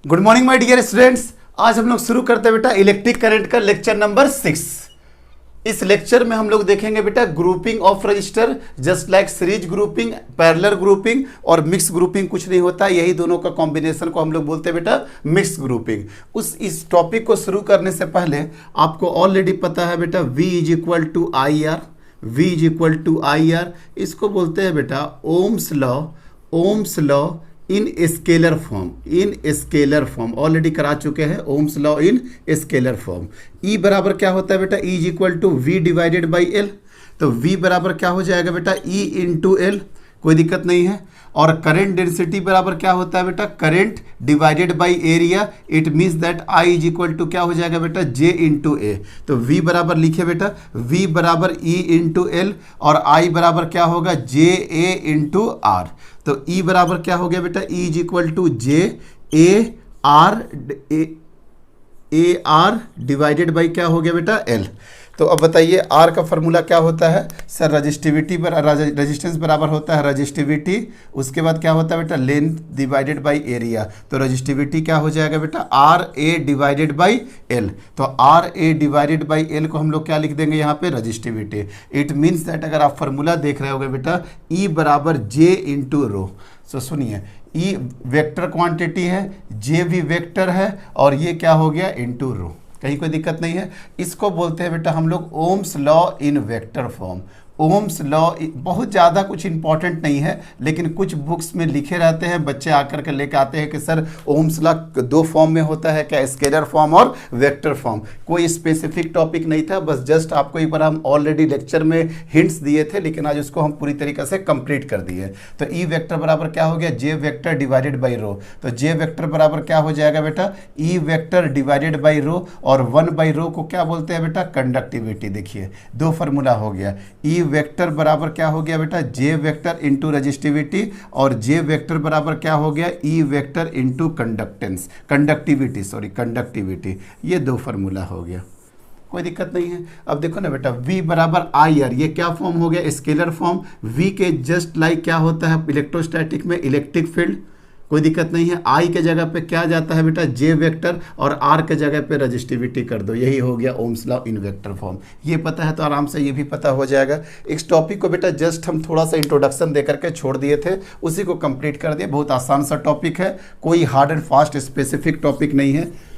Good morning my dear students. आज हम लोग शुरू करते हैं बेटा इलेक्ट्रिक करंट का लेक्चर नंबर 6। इस लेक्चर में हम लोग देखेंगे बेटा grouping of resistor, just like series grouping, parallel grouping और मिक्स ग्रुपिंग कुछ नहीं होता, यही दोनों का कॉम्बिनेशन को हम लोग बोलते हैं बेटा मिक्स ग्रुपिंग। इस टॉपिक को शुरू करने से पहले आपको ऑलरेडी पता है बेटा V is equal to I R, V is equal to I R, इसको बोलते हैं बेटा Ohm's law in scalar form, already करा चुके हैं Ohm's law in scalar form. E बराबर क्या होता है बेटा, E is equal to V divided by L। तो V बराबर क्या हो जाएगा बेटा, E इंटू L, कोई दिक्कत नहीं है। और करंट डेंसिटी बराबर क्या होता है बेटा, current divided by area, it means that I is equal to क्या हो जाएगा बेटा, J इंटू ए। तो V बराबर लिखे बेटा, V बराबर E इंटू एल और I बराबर क्या होगा, J A इंटू आर। तो E बराबर क्या हो गया बेटा, E is equal to J A R divided by क्या हो गया बेटा, L। तो अब बताइए R का फॉर्मूला क्या होता है सर, रेजिस्टेंस बराबर होता है रजिस्टिविटी, उसके बाद क्या होता है बेटा लेंथ डिवाइडेड बाई एरिया। तो रजिस्टिविटी क्या हो जाएगा बेटा, RA डिवाइडेड बाई L। तो RA डिवाइडेड बाई L को हम लोग क्या लिख देंगे यहाँ पे, रजिस्टिविटी। इट मीन्स दैट अगर आप फॉर्मूला देख रहे होगे बेटा E बराबर J इंटू रो। तो सुनिए, E वेक्टर क्वांटिटी है, J भी वेक्टर है और ये क्या हो गया इंटू रो, कहीं कोई दिक्कत नहीं है। इसको बोलते हैं बेटा हम लोग ओम्स लॉ इन वेक्टर फॉर्म। ओम्स लॉ बहुत ज़्यादा कुछ इंपॉर्टेंट नहीं है, लेकिन कुछ बुक्स में लिखे रहते हैं, बच्चे आकर के लेकर आते हैं कि सर ओम्स लॉ दो फॉर्म में होता है क्या, स्केलर फॉर्म और वेक्टर फॉर्म। कोई स्पेसिफिक टॉपिक नहीं था, बस जस्ट आपको एक बार हम ऑलरेडी लेक्चर में हिंट्स दिए थे, लेकिन आज उसको हम पूरी तरीके से कंप्लीट कर दिए। तो ई वेक्टर बराबर क्या हो गया, जे वेक्टर डिवाइडेड बाई रो। तो जे वेक्टर बराबर क्या हो जाएगा बेटा, E vector divided by rho, और 1 बाई रो को क्या बोलते हैं बेटा, कंडक्टिविटी। देखिए दो फार्मूला हो गया, ई वेक्टर बराबर क्या हो गया बेटा, जे वेक्टर इंटू रजिस्टिविटी, और जे वेक्टर बराबर क्या हो गया, ई वेक्टर इंटू कंडक्टिविटी। ये दो फार्मूला हो गया, कोई दिक्कत नहीं है। अब देखो ना बेटा V बराबर आई आर, ये क्या फॉर्म हो गया, स्केलर फॉर्म। V के जस्ट लाइक क्या होता है इलेक्ट्रोस्टैटिक में, इलेक्ट्रिक फील्ड, कोई दिक्कत नहीं है। I के जगह पे क्या जाता है बेटा, J वेक्टर, और R के जगह पे रजिस्टिविटी कर दो, यही हो गया ओम्स लॉ इन वेक्टर फॉर्म। ये पता है तो आराम से ये भी पता हो जाएगा। इस टॉपिक को बेटा जस्ट हम थोड़ा सा इंट्रोडक्शन दे करके छोड़ दिए थे, उसी को कंप्लीट कर दिए। बहुत आसान सा टॉपिक है, कोई hard and fast specific topic नहीं है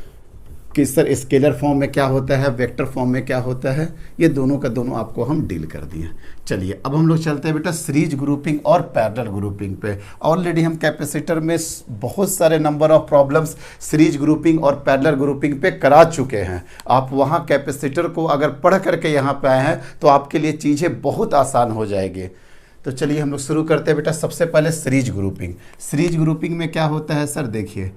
कि सर स्केलर फॉर्म में क्या होता है, वेक्टर फॉर्म में क्या होता है, ये दोनों का दोनों आपको हम डील कर दिए। चलिए अब हम लोग चलते हैं बेटा सीरीज ग्रुपिंग और पैरेलल ग्रुपिंग पे। ऑलरेडी हम कैपेसिटर में बहुत सारे number of problems series grouping और पैरेलल ग्रुपिंग पे करा चुके हैं। आप वहाँ कैपेसिटर को अगर पढ़ करके यहाँ पे आए हैं तो आपके लिए चीज़ें बहुत आसान हो जाएगी। तो चलिए हम लोग शुरू करते हैं बेटा। सबसे पहले सीरीज ग्रुपिंग। सीरीज ग्रुपिंग में क्या होता है सर, देखिए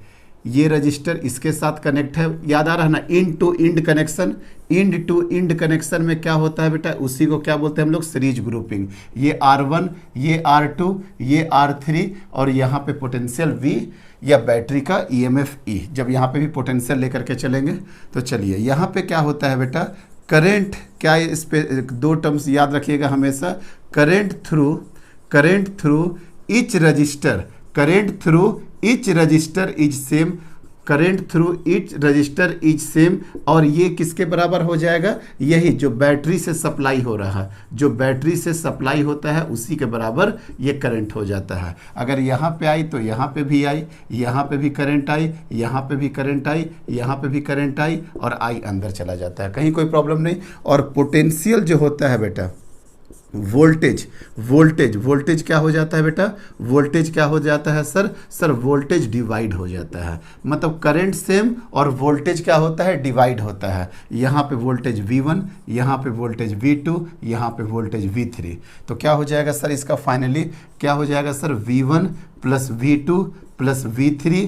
ये रजिस्टर इसके साथ कनेक्ट है, याद आ रहा है ना, end to end connection. End to end connection में क्या होता है बेटा, उसी को क्या बोलते हैं हम लोग, सीरीज ग्रुपिंग। ये R1, ये R2, ये R3, और यहाँ पे पोटेंशियल V या बैटरी का EMF E, जब यहाँ पे भी पोटेंशियल लेकर के चलेंगे। तो चलिए यहाँ पे क्या होता है बेटा, करंट, क्या इस पे दो टर्म्स याद रखिएगा हमेशा, current through each register, current through each register is same, current through each register is same. और ये किसके बराबर हो जाएगा, यही जो बैटरी से सप्लाई हो रहा है, जो बैटरी से सप्लाई होता है उसी के बराबर ये करंट हो जाता है। अगर यहाँ पे आई तो यहाँ पे भी आई, यहाँ पे भी करंट आई, यहाँ पे भी करंट आई, यहाँ पे भी करंट आई, और आई अंदर चला जाता है, कहीं कोई प्रॉब्लम नहीं। और पोटेंशियल जो होता है बेटा, वोल्टेज क्या हो जाता है बेटा, वोल्टेज क्या हो जाता है सर वोल्टेज डिवाइड हो जाता है। मतलब करंट सेम और वोल्टेज क्या होता है, डिवाइड होता है। यहाँ पे वोल्टेज V1, यहाँ पे वोल्टेज V2, यहाँ पे वोल्टेज V3। तो क्या हो जाएगा सर, इसका फाइनली क्या हो जाएगा sir, V1 plus V2 plus V3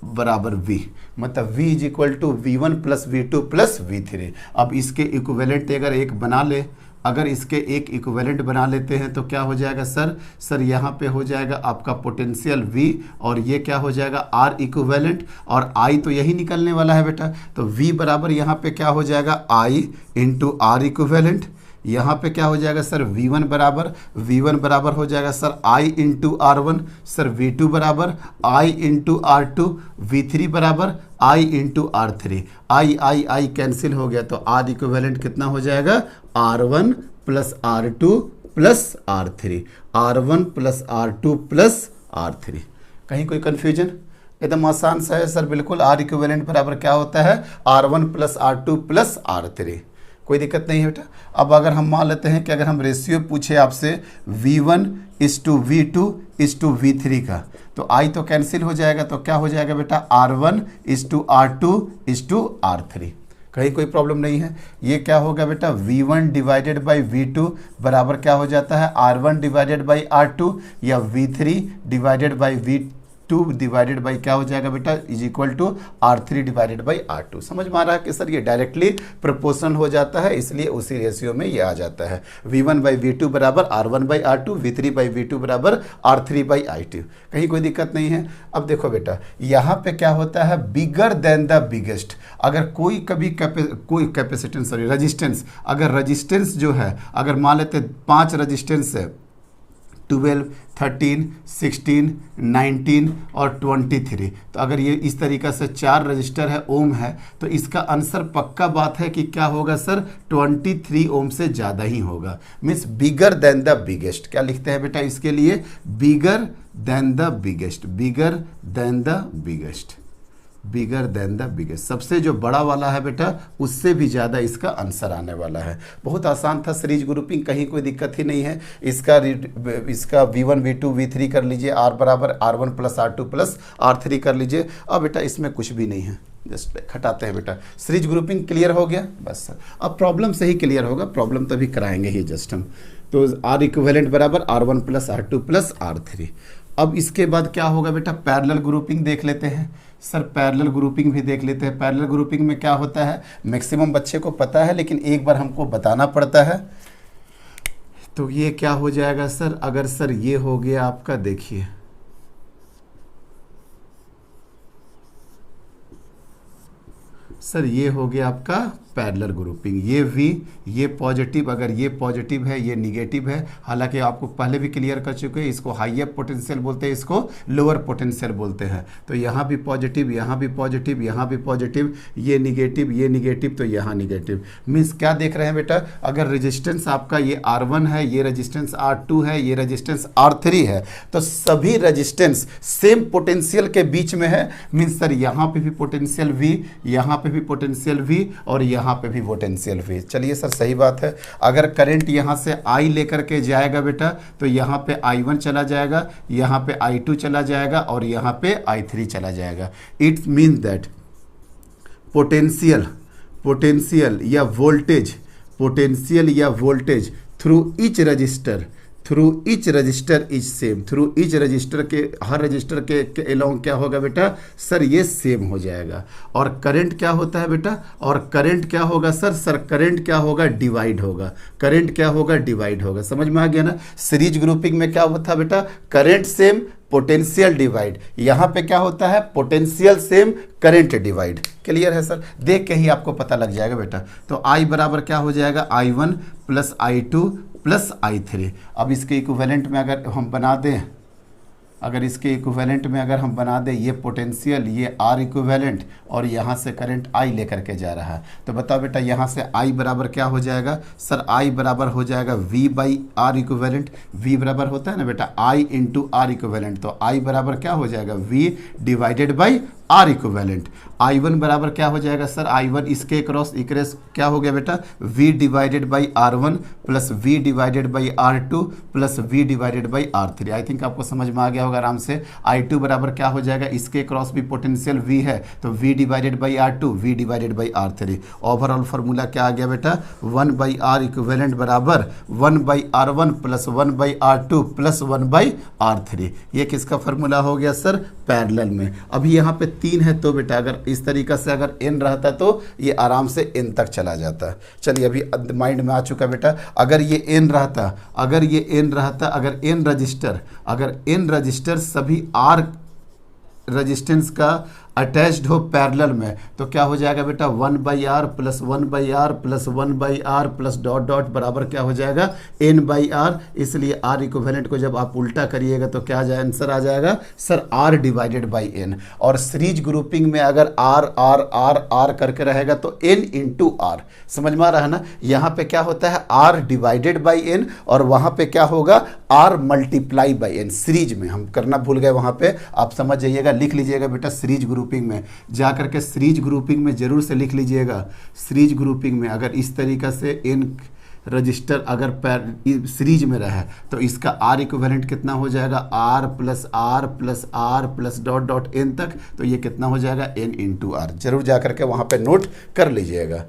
बराबर V। मतलब V is equal to V1 plus V2 plus V3। अब इसके इक्विवेलेंट अगर एक बना ले, अगर इसके एक इक्विवेलेंट बना लेते हैं तो क्या हो जाएगा सर यहाँ पे हो जाएगा आपका पोटेंशियल V, और ये क्या हो जाएगा R इक्विवेलेंट, और I तो यही निकलने वाला है बेटा। तो V बराबर यहाँ पे क्या हो जाएगा I इंटू R इक्विवेलेंट, यहाँ पे क्या हो जाएगा सर V1 बराबर हो जाएगा sir I into R1, sir V2 बराबर I इंटू R2, V3 बराबर I into R3। I cancel हो गया तो R इक्विवेलेंट कितना हो जाएगा R1 plus R2 plus R3, R1 plus R2 plus R3। कहीं कोई कन्फ्यूजन? एकदम आसान सा है सर, बिल्कुल। R इक्विवेलेंट बराबर क्या होता है R1 plus R2 plus R3। कोई दिक्कत नहीं है बेटा। अब अगर हम मान लेते हैं कि अगर हम रेशियो पूछे आपसे V1 इस टू V2 इस टू V3 का, तो I तो कैंसिल हो जाएगा, तो क्या हो जाएगा बेटा R1 इस टू R2 इस टू R3। कहीं कोई प्रॉब्लम नहीं है। ये क्या होगा बेटा V1 डिवाइडेड बाई V2 बराबर क्या हो जाता है R1 डिवाइडेड बाई R2, या V3 divided by V2 divided by क्या हो जाएगा बेटा is equal to R3 divided by R2। समझ में आ रहा है कि सर ये डायरेक्टली प्रोपोर्शनल हो जाता है, इसलिए उसी रेशियो में ये आ जाता है। V1 बाई V2 बराबर R1 by R2, V3 by V2 बराबर R3 बाई I2। कहीं कोई दिक्कत नहीं है। अब देखो बेटा यहाँ पे क्या होता है बिगर देन द बिगेस्ट। अगर कोई कैपेसिटेंस सॉरी रजिस्टेंस, अगर रजिस्टेंस जो है अगर मान लेते 5 रजिस्टेंस है 12, 13, 16, 19 और 23, तो अगर ये इस तरीक़ा से 4 रजिस्टर है ओम है, तो इसका आंसर पक्का बात है कि क्या होगा सर 23 ओम से ज़्यादा ही होगा। Means bigger than the biggest. क्या लिखते हैं बेटा इसके लिए bigger than the biggest, bigger than the biggest, bigger than the biggest. सबसे जो बड़ा वाला है बेटा उससे भी ज़्यादा इसका आंसर आने वाला है। बहुत आसान था सीरीज ग्रुपिंग, कहीं कोई दिक्कत ही नहीं है। इसका V1 V2 V3 कर लीजिए, R बराबर R1 plus R2 plus R3 कर लीजिए। अब बेटा इसमें कुछ भी नहीं है, जस्ट हटाते हैं बेटा। सीरीज ग्रुपिंग क्लियर हो गया बस सर। अब प्रॉब्लम से ही क्लियर होगा, प्रॉब्लम तभी कराएंगे ही जस्ट हम। तो R इक्विवेलेंट बराबर R1 plus R2 plus R3। अब इसके बाद क्या होगा बेटा पैरेलल ग्रुपिंग देख लेते हैं सर। पैरेलल ग्रुपिंग भी देख लेते हैं। पैरेलल ग्रुपिंग में क्या होता है मैक्सिमम बच्चे को पता है, लेकिन एक बार हमको बताना पड़ता है। तो ये क्या हो जाएगा सर, अगर सर ये हो गया आपका, देखिए सर ये हो गया आपका पैरेलल ग्रुपिंग। ये V ये पॉजिटिव, अगर ये पॉजिटिव है ये निगेटिव है। हालांकि आपको पहले भी क्लियर कर चुके हैं, इसको हाइयर पोटेंशियल बोलते हैं, इसको लोअर पोटेंशियल बोलते हैं। तो यहाँ भी पॉजिटिव, यहाँ भी पॉजिटिव, यहाँ भी पॉजिटिव, ये निगेटिव, तो यहाँ निगेटिव। मीन्स क्या देख रहे हैं बेटा, अगर रेजिस्टेंस आपका ये R1 है, ये रेजिस्टेंस R2 है, ये रेजिस्टेंस R3 है, तो सभी रेजिस्टेंस सेम पोटेंशियल के बीच में है। मीन्स सर यहाँ पे भी पोटेंशियल V, यहाँ पे भी पोटेंशियल V और यहाँ पे भी पोटेंशियल V। चलिए सर सही बात है। अगर करंट यहाँ से I लेकर के जाएगा बेटा, तो यहाँ पे I1 चला जाएगा, यहाँ पे I2 चला जाएगा और यहाँ पे I3 चला जाएगा। इट्स मीन दैट पोटेंशियल या voltage through each register is same. Through each register के, हर रजिस्टर के अलोंग क्या होगा बेटा सर ये सेम हो जाएगा। और करंट क्या होता है बेटा, और करंट क्या होगा सर करंट क्या होगा डिवाइड होगा। करंट क्या होगा डिवाइड होगा। समझ में आ गया ना। सीरीज ग्रुपिंग में क्या होता है बेटा करंट सेम पोटेंशियल डिवाइड। यहाँ पे क्या होता है potential same current divide. Clear है सर, देख के ही आपको पता लग जाएगा बेटा। तो I बराबर क्या हो जाएगा I1 plus I2 plus I3। अब इसके इक्विवेलेंट में अगर हम बना दें, ये पोटेंशियल, ये R इक्विवेलेंट और यहाँ से करंट I लेकर के जा रहा है, तो बताओ बेटा यहाँ से I बराबर क्या हो जाएगा सर। I बराबर हो जाएगा V by R equivalent. V बराबर होता है ना बेटा I इंटू R इक्विवेलेंट, तो I बराबर क्या हो जाएगा V divided by R equivalent. I1 बराबर क्या हो जाएगा सर I1 इसके क्रॉस इक्रेस क्या हो गया बेटा V divided by R1 plus V divided by R2 plus V divided by R3। I think आपको समझ में आ गया होगा आराम से। I2 बराबर क्या हो जाएगा, इसके क्रॉस भी पोटेंशियल V है, तो V divided by R2 V divided by R3। Overall formula क्या आ गया बेटा 1 बाई R इक्विवेलेंट बराबर 1 by R1 plus 1 by R2 plus 1 by R3। ये किसका फार्मूला हो गया सर पैरेलल में। अभी यहाँ पे 3 है, तो बेटा अगर इस तरीका से अगर n रहता तो ये आराम से n तक चला जाता। चलिए अभी माइंड में आ चुका बेटा। अगर ये n रहता, अगर n रजिस्टर सभी R रजिस्टेंस का अटैच्ड हो पैरेलल में, तो क्या हो जाएगा बेटा 1/r plus 1/r plus 1/r plus dot dot बराबर क्या हो जाएगा n/r। इसलिए r इक्विवेलेंट को जब आप उल्टा करिएगा तो क्या आंसर आ जाएगा sir r divided by n। और सीरीज ग्रुपिंग में अगर r r r r करके रहेगा तो n इंटू r, समझ में आ रहा है ना। यहाँ पे क्या होता है r डिवाइडेड बाई n और वहाँ पे क्या होगा r multiply by n। Series में हम करना भूल गए, वहाँ पे आप समझ जाइएगा, लिख लीजिएगा बेटा सीरीज ग्रुपिंग में जा करके, सीरीज ग्रुपिंग में जरूर से लिख लीजिएगा। सीरीज ग्रुपिंग में अगर इस तरीका से n रजिस्टर अगर सीरीज में रहा है तो इसका आर इक्विवेलेंट कितना हो जाएगा R plus R plus R plus dot dot N तक, तो ये कितना हो जाएगा एन इंटू आर। जरूर जा करके वहाँ पे नोट कर लीजिएगा।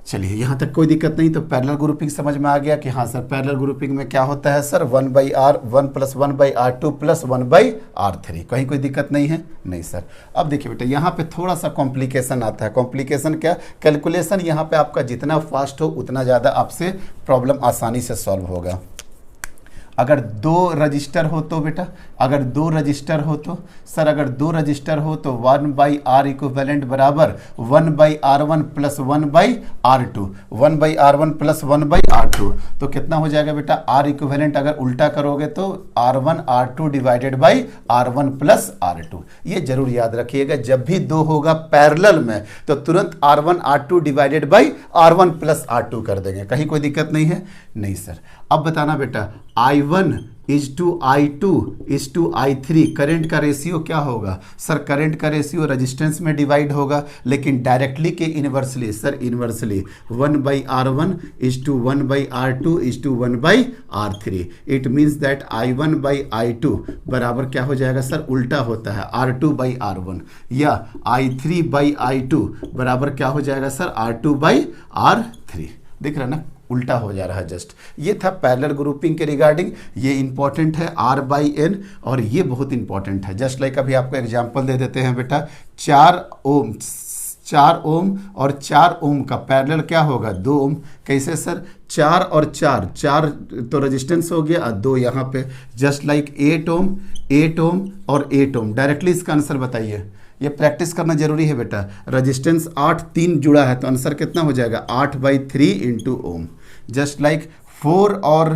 चलिए यहाँ तक कोई दिक्कत नहीं। तो पैरेलल ग्रुपिंग समझ में आ गया कि हाँ सर पैरेलल ग्रुपिंग में क्या होता है sir 1/r 1 plus 1/r2 plus 1/r3, कहीं कोई दिक्कत नहीं है, नहीं सर। अब देखिए बेटा यहाँ पे थोड़ा सा कॉम्प्लिकेशन आता है। कॉम्प्लिकेशन क्या, कैलकुलेशन यहाँ पे आपका जितना फास्ट हो उतना ज़्यादा आपसे प्रॉब्लम आसानी से सॉल्व होगा। अगर दो रजिस्टर हो तो बेटा, अगर दो रजिस्टर हो तो सर, अगर दो रजिस्टर हो तो 1/r इक्विवेलेंट बराबर 1/r1 plus 1/r2, 1/r1 plus 1/r2, तो कितना हो जाएगा बेटा r इक्विवेलेंट अगर उल्टा करोगे तो r1 r2 divided by r1 plus r2। ये जरूर याद रखिएगा, जब भी दो होगा पैरेलल में तो तुरंत r1 r2 divided by r1 plus r2 कर देंगे, कहीं कोई दिक्कत नहीं है, नहीं सर। अब बताना बेटा I1 is to I2 is to I3 current का रेशियो क्या होगा सर। करंट का रेशियो रेजिस्टेंस में डिवाइड होगा, लेकिन डायरेक्टली के inversely sir, inversely 1/r1 is to 1/r2 is to 1/r3। It means that I1/I2 बराबर क्या हो जाएगा सर, उल्टा होता है R2/R1, या I3/I2 बराबर क्या हो जाएगा सर R2/R3। दिख रहा है ना, उल्टा हो जा रहा है जस्ट। ये था पैरेलल ग्रुपिंग के रिगार्डिंग, ये इंपॉर्टेंट है r/n और ये बहुत इंपॉर्टेंट है। जस्ट लाइक अभी आपको एग्जांपल दे देते हैं बेटा, 4 ओम और 4 ओम का पैरेलल क्या होगा 2 ओम। कैसे सर, 4 और 4 तो रेजिस्टेंस हो गया, 2 यहाँ पे, जस्ट लाइक 8 ओम और 8 ओम। डायरेक्टली इसका आंसर बताइए, ये प्रैक्टिस करना जरूरी है बेटा। रेजिस्टेंस 8 3 जुड़ा है तो आंसर कितना हो जाएगा 8/3 इंटू ओम। जस्ट लाइक 4 और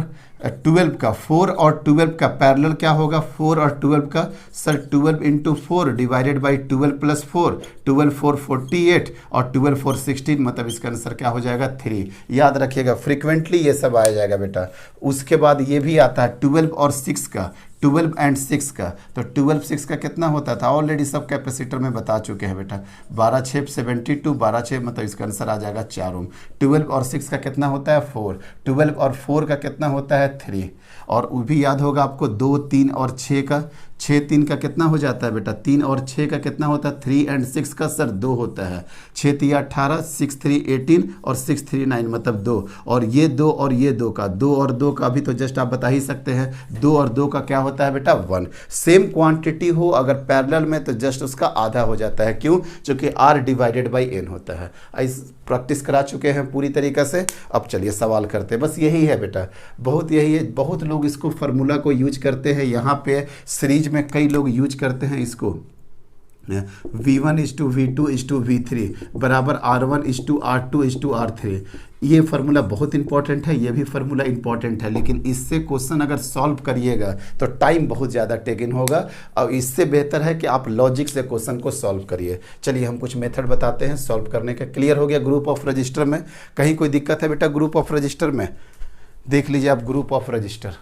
12 का, 4 और 12 का पैरेलल क्या होगा 4 और 12 का sir 12 into 4 divided by 12 plus 4, 12 4 48 और 12 4 16, मतलब इसका आंसर क्या हो जाएगा 3। याद रखिएगा फ्रीक्वेंटली ये सब आ जाएगा बेटा। उसके बाद ये भी आता है 12 और 6 का, 12 एंड 6 का, तो 12 6 का कितना होता था ऑलरेडी सब कैपेसिटर में बता चुके हैं बेटा, 12 6 72, 12 6 मतलब इसका आंसर आ जाएगा 4 ओम। 12 और 6 का कितना होता है 4, 12 और 4 का कितना होता है 3, और वो भी याद होगा आपको 2 3 और 6 का, 6 3 का कितना हो जाता है बेटा 3 और 6 का कितना होता है 3 एंड 6 का सर 2 होता है, 6 3 18, 6 3 18 और 6 3 9 मतलब 2, और ये 2 और ये 2 का, 2 और 2 का भी तो जस्ट आप बता ही सकते हैं, 2 और 2 का क्या होता है बेटा 1। सेम क्वांटिटी हो अगर पैरेलल में तो जस्ट उसका आधा हो जाता है, क्यों, क्योंकि r डिवाइडेड बाई n होता है। इस प्रैक्टिस करा चुके हैं पूरी तरीक़ा से। अब चलिए सवाल करते हैं, बस यही है बेटा, बहुत यही है। बहुत लोग इसको फार्मूला को यूज करते हैं, यहाँ पे सीरीज में कई लोग यूज करते हैं इसको, V1 is to V2 is to V3 बराबर R1 is to R2 is to R3। ये फार्मूला बहुत इंपॉर्टेंट है, ये भी फार्मूला इंपॉर्टेंट है, लेकिन इससे क्वेश्चन अगर सॉल्व करिएगा तो टाइम बहुत ज़्यादा टेकन होगा, और इससे बेहतर है कि आप लॉजिक से क्वेश्चन को सॉल्व करिए। चलिए हम कुछ मेथड बताते हैं सॉल्व करने का। क्लियर हो गया ग्रुप ऑफ रजिस्टर में, कहीं कोई दिक्कत है बेटा ग्रुप ऑफ रजिस्टर में? देख लीजिए आप ग्रुप ऑफ रजिस्टर।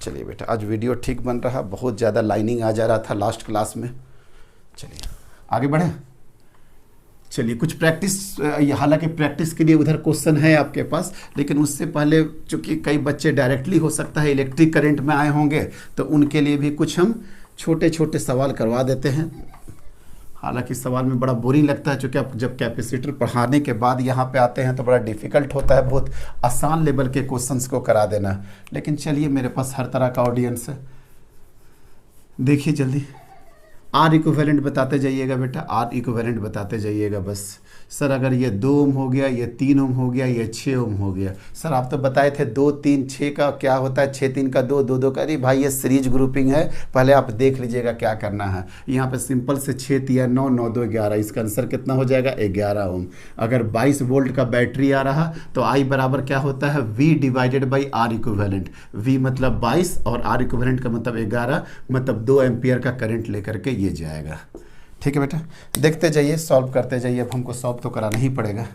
चलिए बेटा आज वीडियो ठीक बन रहा, बहुत ज़्यादा लाइनिंग आ जा रहा था लास्ट क्लास में। चलिए आगे बढ़े। चलिए कुछ प्रैक्टिस, हालांकि प्रैक्टिस के लिए उधर क्वेश्चन है आपके पास, लेकिन उससे पहले चूंकि कई बच्चे डायरेक्टली हो सकता है इलेक्ट्रिक करंट में आए होंगे, तो उनके लिए भी कुछ हम छोटे छोटे सवाल करवा देते हैं। हालांकि सवाल में बड़ा बोरिंग लगता है, चूँकि आप जब कैपेसिटर पढ़ाने के बाद यहाँ पे आते हैं तो बड़ा डिफ़िकल्ट होता है बहुत आसान लेवल के क्वेश्चंस को करा देना। लेकिन चलिए मेरे पास हर तरह का ऑडियंस है, देखिए जल्दी आर इक्विवेलेंट बताते जाइएगा बेटा, आर इक्विवेलेंट बताते जाइएगा बस। सर अगर ये 2 ओम हो गया, ये 3 ओम हो गया, ये 6 ओम हो गया। सर आप तो बताए थे 2 3 6 का क्या होता है, 6 3 का 2 2 2 का। अरे भाई ये सीरीज ग्रुपिंग है, पहले आप देख लीजिएगा क्या करना है। यहाँ पे सिंपल से 6 3 9 9 2 11, इसका आंसर कितना हो जाएगा 11 ओम। अगर 22 वोल्ट का बैटरी आ रहा तो आई बराबर क्या होता है, V divided by R equivalent. V मतलब 22 और आर इक्विवेलेंट का मतलब 11, मतलब 2 एम्पियर का करंट लेकर के ये जाएगा। ठीक है बेटा, देखते जाइए, सॉल्व करते जाइए। अब हमको सॉल्व तो कराना ही पड़ेगा।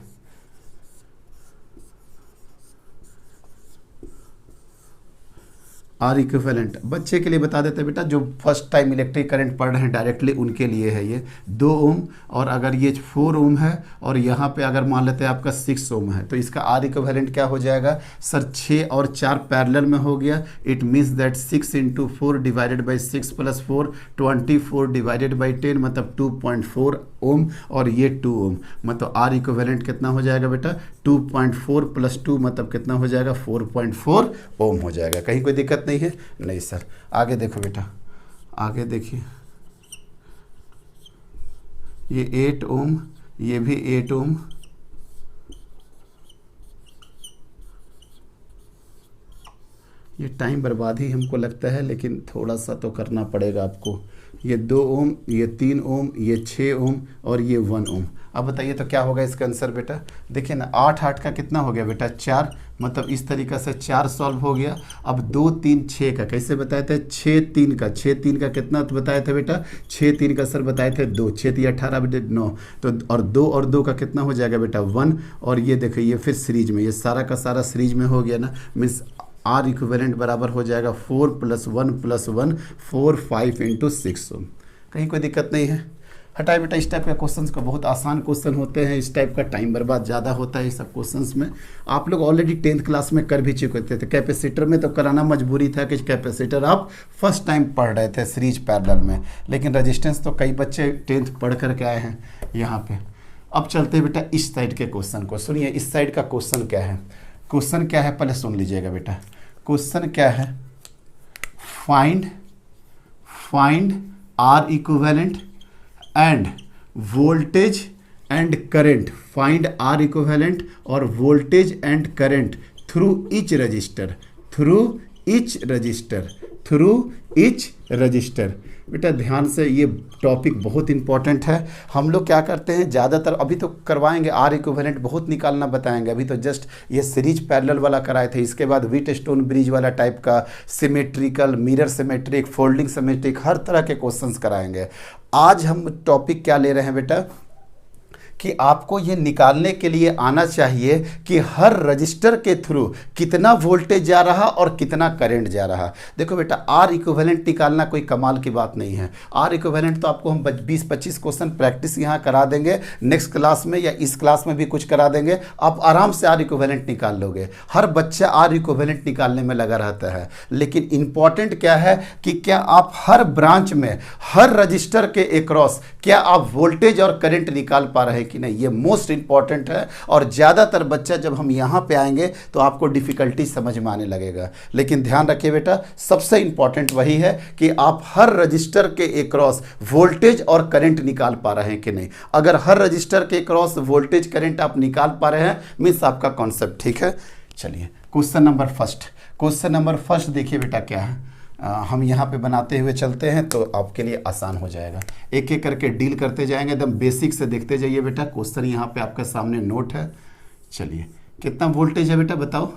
आर इक्विवेलेंट बच्चे के लिए बता देते हैं बेटा, जो फर्स्ट टाइम इलेक्ट्रिक करंट पढ़ रहे हैं डायरेक्टली उनके लिए है ये 2 ओम। और अगर ये 4 ओम है और यहाँ पे अगर मान लेते हैं आपका 6 ओम है, तो इसका आर इक्विवेलेंट क्या हो जाएगा सर, 6 और 4 पैरेलल में हो गया। It means that 6 × 4 divided by 6 + 4 24 divided by 10 मतलब 2.4 ओम, और ये 2 ओम, मतलब आर इक्विवेलेंट कितना हो जाएगा बेटा 2.4 + 2 मतलब कितना हो जाएगा 4.4 ओम हो जाएगा। कहीं कोई दिक्कत नहीं है? नहीं सर। आगे देखो बेटा, आगे देखिए, ये 8 ओम, ये भी 8 ओम, ये टाइम बर्बाद ही हमको लगता है, लेकिन थोड़ा सा तो करना पड़ेगा आपको। ये 2 ओम, ये 3 ओम, ये 6 ओम और ये 1 ओम। अब बताइए तो क्या होगा इसका आंसर बेटा? देखिए ना, 8 8 का कितना हो गया बेटा 4, मतलब इस तरीक़े से 4 सॉल्व हो गया। अब 2 3 6 का कैसे बताए थे, 6 3 का, 6 3 का कितना तो बताए थे बेटा, 6 3 का सर बताए थे 2, 6 3 18 बेटा 9, तो और 2 और 2 का कितना हो जाएगा बेटा 1। और ये देखिए ये फिर सीरीज में, ये सारा का सारा सीरीज में हो गया ना, मीन्स आर इक्विवेलेंट बराबर हो जाएगा 4 + 1 + 1 4 5 × 6 ओम। कहीं कोई दिक्कत नहीं है? हटाए बेटा, इस टाइप के क्वेश्चंस को बहुत आसान क्वेश्चन होते हैं, इस टाइप का टाइम बर्बाद ज़्यादा होता है इस सब क्वेश्चंस में। आप लोग ऑलरेडी 10th क्लास में कर भी चुके थे। कैपेसिटर में तो कराना मजबूरी था कि कैपेसिटर आप फर्स्ट टाइम पढ़ रहे थे सीरीज पैरेलल में, लेकिन रजिस्टेंस तो कई बच्चे 10th पढ़ करके आए हैं यहाँ पे। अब चलते हैं बेटा इस साइड के क्वेश्चन को। सुनिए इस साइड का क्वेश्चन क्या है, क्वेश्चन क्या है पहले सुन लीजिएगा बेटा। क्वेश्चन क्या है, find R equivalent and voltage and current, find R equivalent और voltage and current through each resistor. बेटा ध्यान से, ये टॉपिक बहुत इंपॉर्टेंट है। हम लोग क्या करते हैं ज़्यादातर, अभी तो करवाएंगे आर इक्विवेलेंट बहुत निकालना बताएंगे, अभी तो जस्ट ये सीरीज पैरेलल वाला कराए थे। इसके बाद व्हीटस्टोन ब्रिज वाला टाइप का, symmetrical, mirror symmetric, folding symmetric, हर तरह के क्वेश्चंस कराएंगे। आज हम टॉपिक क्या ले रहे हैं बेटा कि आपको ये निकालने के लिए आना चाहिए कि हर रजिस्टर के थ्रू कितना वोल्टेज जा रहा और कितना करंट जा रहा। देखो बेटा, आर इक्विवेलेंट निकालना कोई कमाल की बात नहीं है। आर इक्विवेलेंट तो आपको हम 20-25 क्वेश्चन प्रैक्टिस यहाँ करा देंगे, नेक्स्ट क्लास में या इस क्लास में भी कुछ करा देंगे, आप आराम से आर इक्विवेलेंट निकाल लोगे। हर बच्चा आर इक्विवेलेंट निकालने में लगा रहता है, लेकिन इंपॉर्टेंट क्या है कि क्या आप हर ब्रांच में, हर रजिस्टर के अक्रॉस क्या आप वोल्टेज और करंट निकाल पा रहे हैं कि नहीं, ये मोस्ट इंपॉर्टेंट है। और ज़्यादातर बच्चा जब हम यहाँ पे आएंगे तो आपको डिफ़िकल्टी समझ में आने लगेगा। लेकिन ध्यान रखिए बेटा, सबसे इंपॉर्टेंट वही है कि आप हर रजिस्टर के अक्रॉस वोल्टेज और करंट निकाल पा रहे हैं कि नहीं। अगर हर रजिस्टर के अक्रॉस वोल्टेज करंट आप निकाल पा रहे हैं, मीन्स आपका कॉन्सेप्ट ठीक है। चलिए क्वेश्चन नंबर फर्स्ट देखिए बेटा क्या है। हम यहाँ पे बनाते हुए चलते हैं तो आपके लिए आसान हो जाएगा। एक एक करके डील करते जाएंगे, एकदम बेसिक से देखते जाइए बेटा। क्वेश्चन यहाँ पे आपके सामने नोट है। चलिए, कितना वोल्टेज है बेटा बताओ?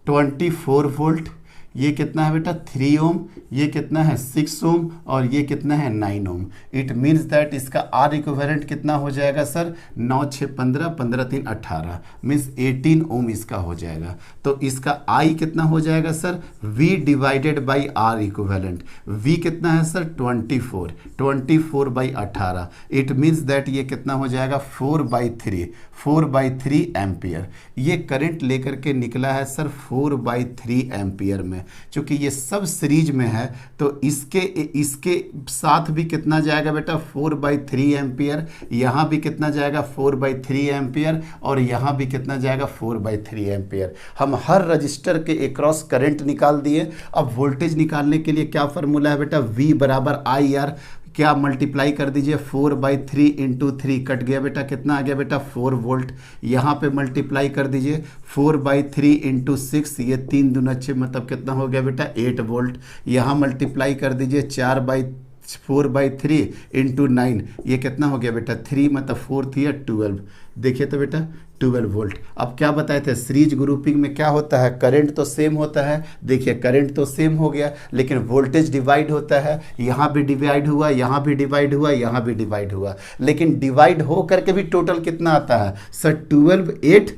24 वोल्ट। ये कितना है बेटा? 3 ओम। ये कितना है? 6 ओम। और ये कितना है? 9 ओम। इट मीन्स दैट इसका आर इक्विवेलेंट कितना हो जाएगा सर? 9 6 15, 15 3 18, मीन्स 18 ओम इसका हो जाएगा। तो इसका आई कितना हो जाएगा sir? V divided by R equivalent. V कितना है sir? 24, 24 by 18। It means that ये कितना हो जाएगा? 4/3 एम्पियर। ये करंट लेकर के निकला है सर 4/3 एम्पियर में। चूंकि ये सब सीरीज में है तो इसके साथ भी कितना जाएगा बेटा? 4/3 एम्पियर। यहाँ भी कितना जाएगा? 4/3 एम्पियर। और यहाँ भी कितना जाएगा? 4/3 एम्पियर। हम हर रजिस्टर के अक्रॉस करंट निकाल दिए। अब वोल्टेज निकालने के लिए क्या फार्मूला है बेटा? V = IR। क्या मल्टीप्लाई कर दीजिए, 4/3 इंटू 3 कट गया बेटा, कितना आ गया बेटा 4 वोल्ट। यहाँ पे मल्टीप्लाई कर दीजिए 4/3 इंटू 6, ये 3 दूना 6 मतलब कितना हो गया बेटा 8 वोल्ट। यहाँ मल्टीप्लाई कर दीजिए 4/3 इंटू 9, ये कितना हो गया बेटा 3 मतलब 4 थी 12, देखिए तो बेटा 12 वोल्ट। अब क्या बताए थे, सीरीज ग्रुपिंग में क्या होता है, करंट तो सेम होता है, देखिए करंट तो सेम हो गया लेकिन वोल्टेज डिवाइड होता है, यहाँ भी डिवाइड हुआ, यहाँ भी डिवाइड हुआ, यहाँ भी डिवाइड हुआ, लेकिन डिवाइड हो करके भी टोटल कितना आता है सर 12, 8,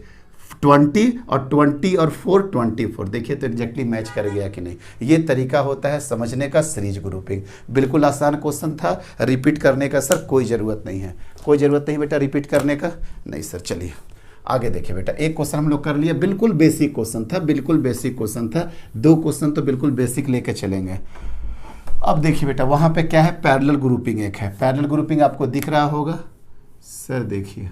20 और 20 और 4 24, देखिए तो एग्जैक्टली मैच कर गया कि नहीं। ये तरीका होता है समझने का सीरीज ग्रुपिंग। बिल्कुल आसान क्वेश्चन था, रिपीट करने का सर कोई ज़रूरत नहीं है, कोई ज़रूरत नहीं बेटा रिपीट करने का, नहीं सर। चलिए आगे देखिए बेटा, एक क्वेश्चन हम लोग कर लिए, बिल्कुल बेसिक क्वेश्चन था, बिल्कुल बेसिक क्वेश्चन था, 2 क्वेश्चन तो बिल्कुल बेसिक लेके चलेंगे। अब देखिए बेटा वहाँ पे क्या है, पैरेलल ग्रुपिंग एक है, पैरेलल ग्रुपिंग आपको दिख रहा होगा सर, देखिए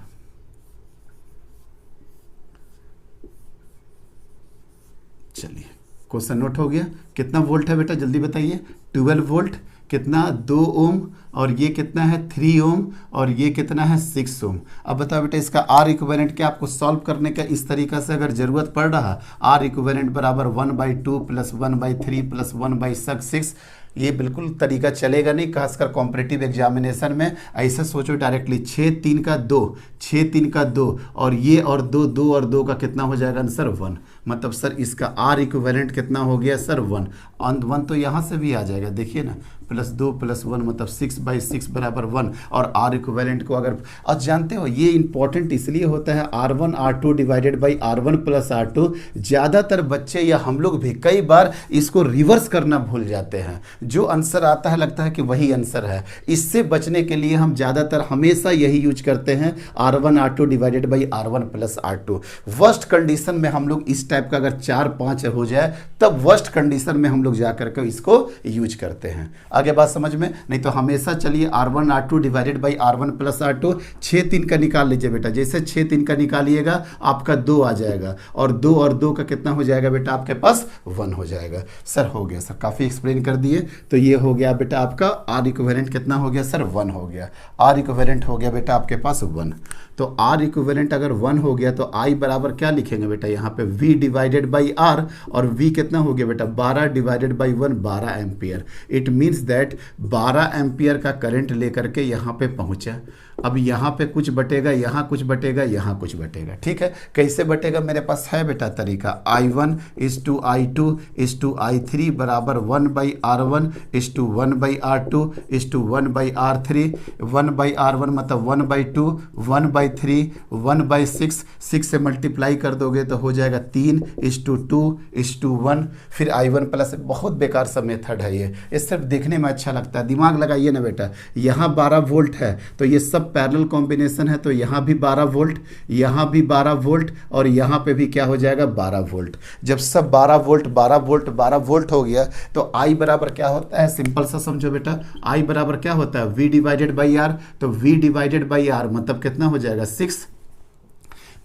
चलिए क्वेश्चन नोट हो गया। कितना वोल्ट है बेटा जल्दी बताइए, 12 वोल्ट, कितना 2 ओम, और ये कितना है 3 ओम, और ये कितना है 6 ओम। अब बताओ बेटा इसका आर इक्विवेलेंट क्या आपको सॉल्व करने का इस तरीका से अगर जरूरत पड़ रहा, आर इक्विवेलेंट बराबर 1/2 प्लस 1/3 प्लस 1/6, ये बिल्कुल तरीका चलेगा नहीं, खासकर कॉम्पिटिटिव एग्जामिनेशन में। ऐसा सोचो डायरेक्टली 6 3 का 2, 6 3 का 2, और ये और 2, 2 और 2 का कितना हो जाएगा आंसर 1, मतलब सर इसका आर इक्विवेलेंट कितना हो गया सर 1, 1 तो यहाँ से भी आ जाएगा, देखिए ना +2 + 1 मतलब 6/6 बराबर 1, और आर इक्विवेलेंट को अगर आज जानते हो ये इंपॉर्टेंट इसलिए होता है, R1 R2 divided by R1 + R2। ज़्यादातर बच्चे या हम लोग भी कई बार इसको रिवर्स करना भूल जाते हैं, जो आंसर आता है लगता है कि वही आंसर है। इससे बचने के लिए हम ज़्यादातर हमेशा यही यूज करते हैं, R1 R2 divided by R1 + R2। Worst condition में हम लोग इस टाइप का अगर 4-5 हो जाए तब वर्स्ट कंडीशन में हम लोग जा करके इसको यूज करते हैं। आगे बात समझ में, नहीं तो हमेशा चलिए R1 R2 divided by R1 + R2, 6 3 का निकाल लीजिए बेटा, जैसे 6 3 का निकालिएगा आपका 2 आ जाएगा, और 2 और 2 का कितना हो जाएगा बेटा आपके पास 1 हो जाएगा। सर हो गया सर, काफ़ी एक्सप्लेन कर दिए, तो ये हो गया बेटा आपका आर इक्विवेलेंट कितना हो गया सर 1 हो गया, आर इक्विवेलेंट हो गया बेटा आपके पास 1। तो आर इक्विवेलेंट अगर 1 हो गया तो आई बराबर क्या लिखेंगे बेटा यहाँ पे V डिवाइडेड बाई आर, और V कितना हो गया बेटा 12 divided by 1, 12 ampere. It means that 12 ampere का करंट लेकर के यहाँ पे पहुँचा। अब यहाँ पे कुछ बटेगा, यहाँ कुछ बटेगा, यहाँ कुछ बटेगा, ठीक है। कैसे बटेगा मेरे पास है बेटा तरीका, I1 = I2 = I3 बराबर 1/R1 = 1/R2 = 1/R3, 1/R1 मतलब 1/2, 1/3, 1/6, 6 से मल्टीप्लाई कर दोगे तो हो जाएगा 3:2:1। फिर I1 प्लस, बहुत बेकार सा मेथड है ये सिर्फ देखने में अच्छा लगता है, दिमाग लगाइए ना बेटा। यहाँ 12 वोल्ट है तो ये सब पैरेलल कॉम्बिनेशन है, तो यहाँ भी 12 वोल्ट, यहाँ भी 12 वोल्ट, और यहाँ पे भी क्या हो जाएगा 12 वोल्ट। जब सब 12 वोल्ट 12 वोल्ट 12 वोल्ट हो गया तो I बराबर क्या होता है, सिंपल सा समझो बेटा, I बराबर क्या होता है V डिवाइडेड बाई आर, तो V डिवाइडेड बाई आर मतलब कितना हो जाएगा 6,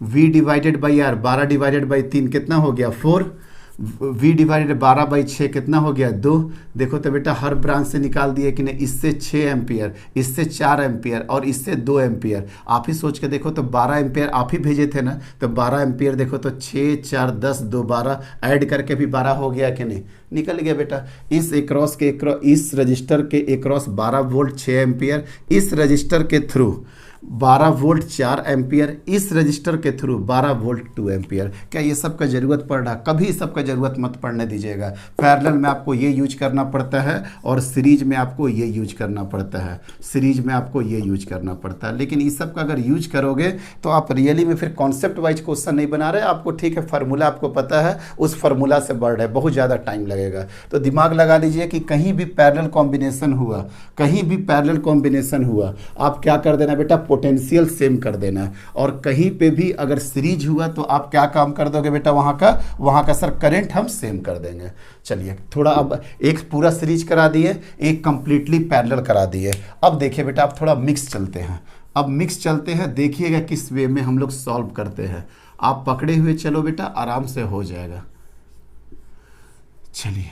V divided by R 12 divided by 3 कितना हो गया 4, V डिवाइडेड 12/6 कितना हो गया 2। देखो तो बेटा हर ब्रांच से निकाल दिए कि नहीं, इससे 6 एम्पियर, इससे 4 एम्पियर, और इससे 2 एम्पियर। आप ही सोच के देखो तो 12 एम्पियर आप ही भेजे थे ना, तो 12 एम्पियर देखो तो 6 4 10 2 12, ऐड करके भी 12 हो गया कि नहीं, निकल गया बेटा। इस एक्रॉस के इस रजिस्टर के एक्रॉस 12 वोल्ट 6 एम्पियर, इस रजिस्टर के थ्रू 12 वोल्ट 4 एम्पियर, इस रजिस्टर के थ्रू 12 वोल्ट 2 एम्पियर। क्या ये सब का ज़रूरत पड़ रहा, कभी सब का ज़रूरत मत पड़ने दीजिएगा। पैरेलल में आपको ये यूज करना पड़ता है, और सीरीज में आपको ये यूज करना पड़ता है, सीरीज में आपको ये यूज करना पड़ता है। लेकिन इस सब का अगर यूज करोगे तो आप रियली में फिर कॉन्सेप्ट वाइज क्वेश्चन नहीं बना रहे आपको, ठीक है फार्मूला आपको पता है, उस फार्मूला से बढ़ रहे, बहुत ज़्यादा टाइम लगेगा। तो दिमाग लगा लीजिए कि कहीं भी पैरेलल कॉम्बिनेशन हुआ, कहीं भी पैरेलल कॉम्बिनेशन हुआ, आप क्या कर देना बेटा, पोटेंशियल सेम कर देना है। और कहीं पे भी अगर सीरीज हुआ तो आप क्या काम कर दोगे बेटा, वहाँ का सर करंट हम सेम कर देंगे। चलिए थोड़ा, अब एक पूरा सीरीज करा दिए, एक कंप्लीटली पैरेलल करा दिए। अब देखिए बेटा आप थोड़ा मिक्स चलते हैं, अब मिक्स चलते हैं, देखिएगा किस वे में हम लोग सॉल्व करते हैं। आप पकड़े हुए चलो बेटा, आराम से हो जाएगा। चलिए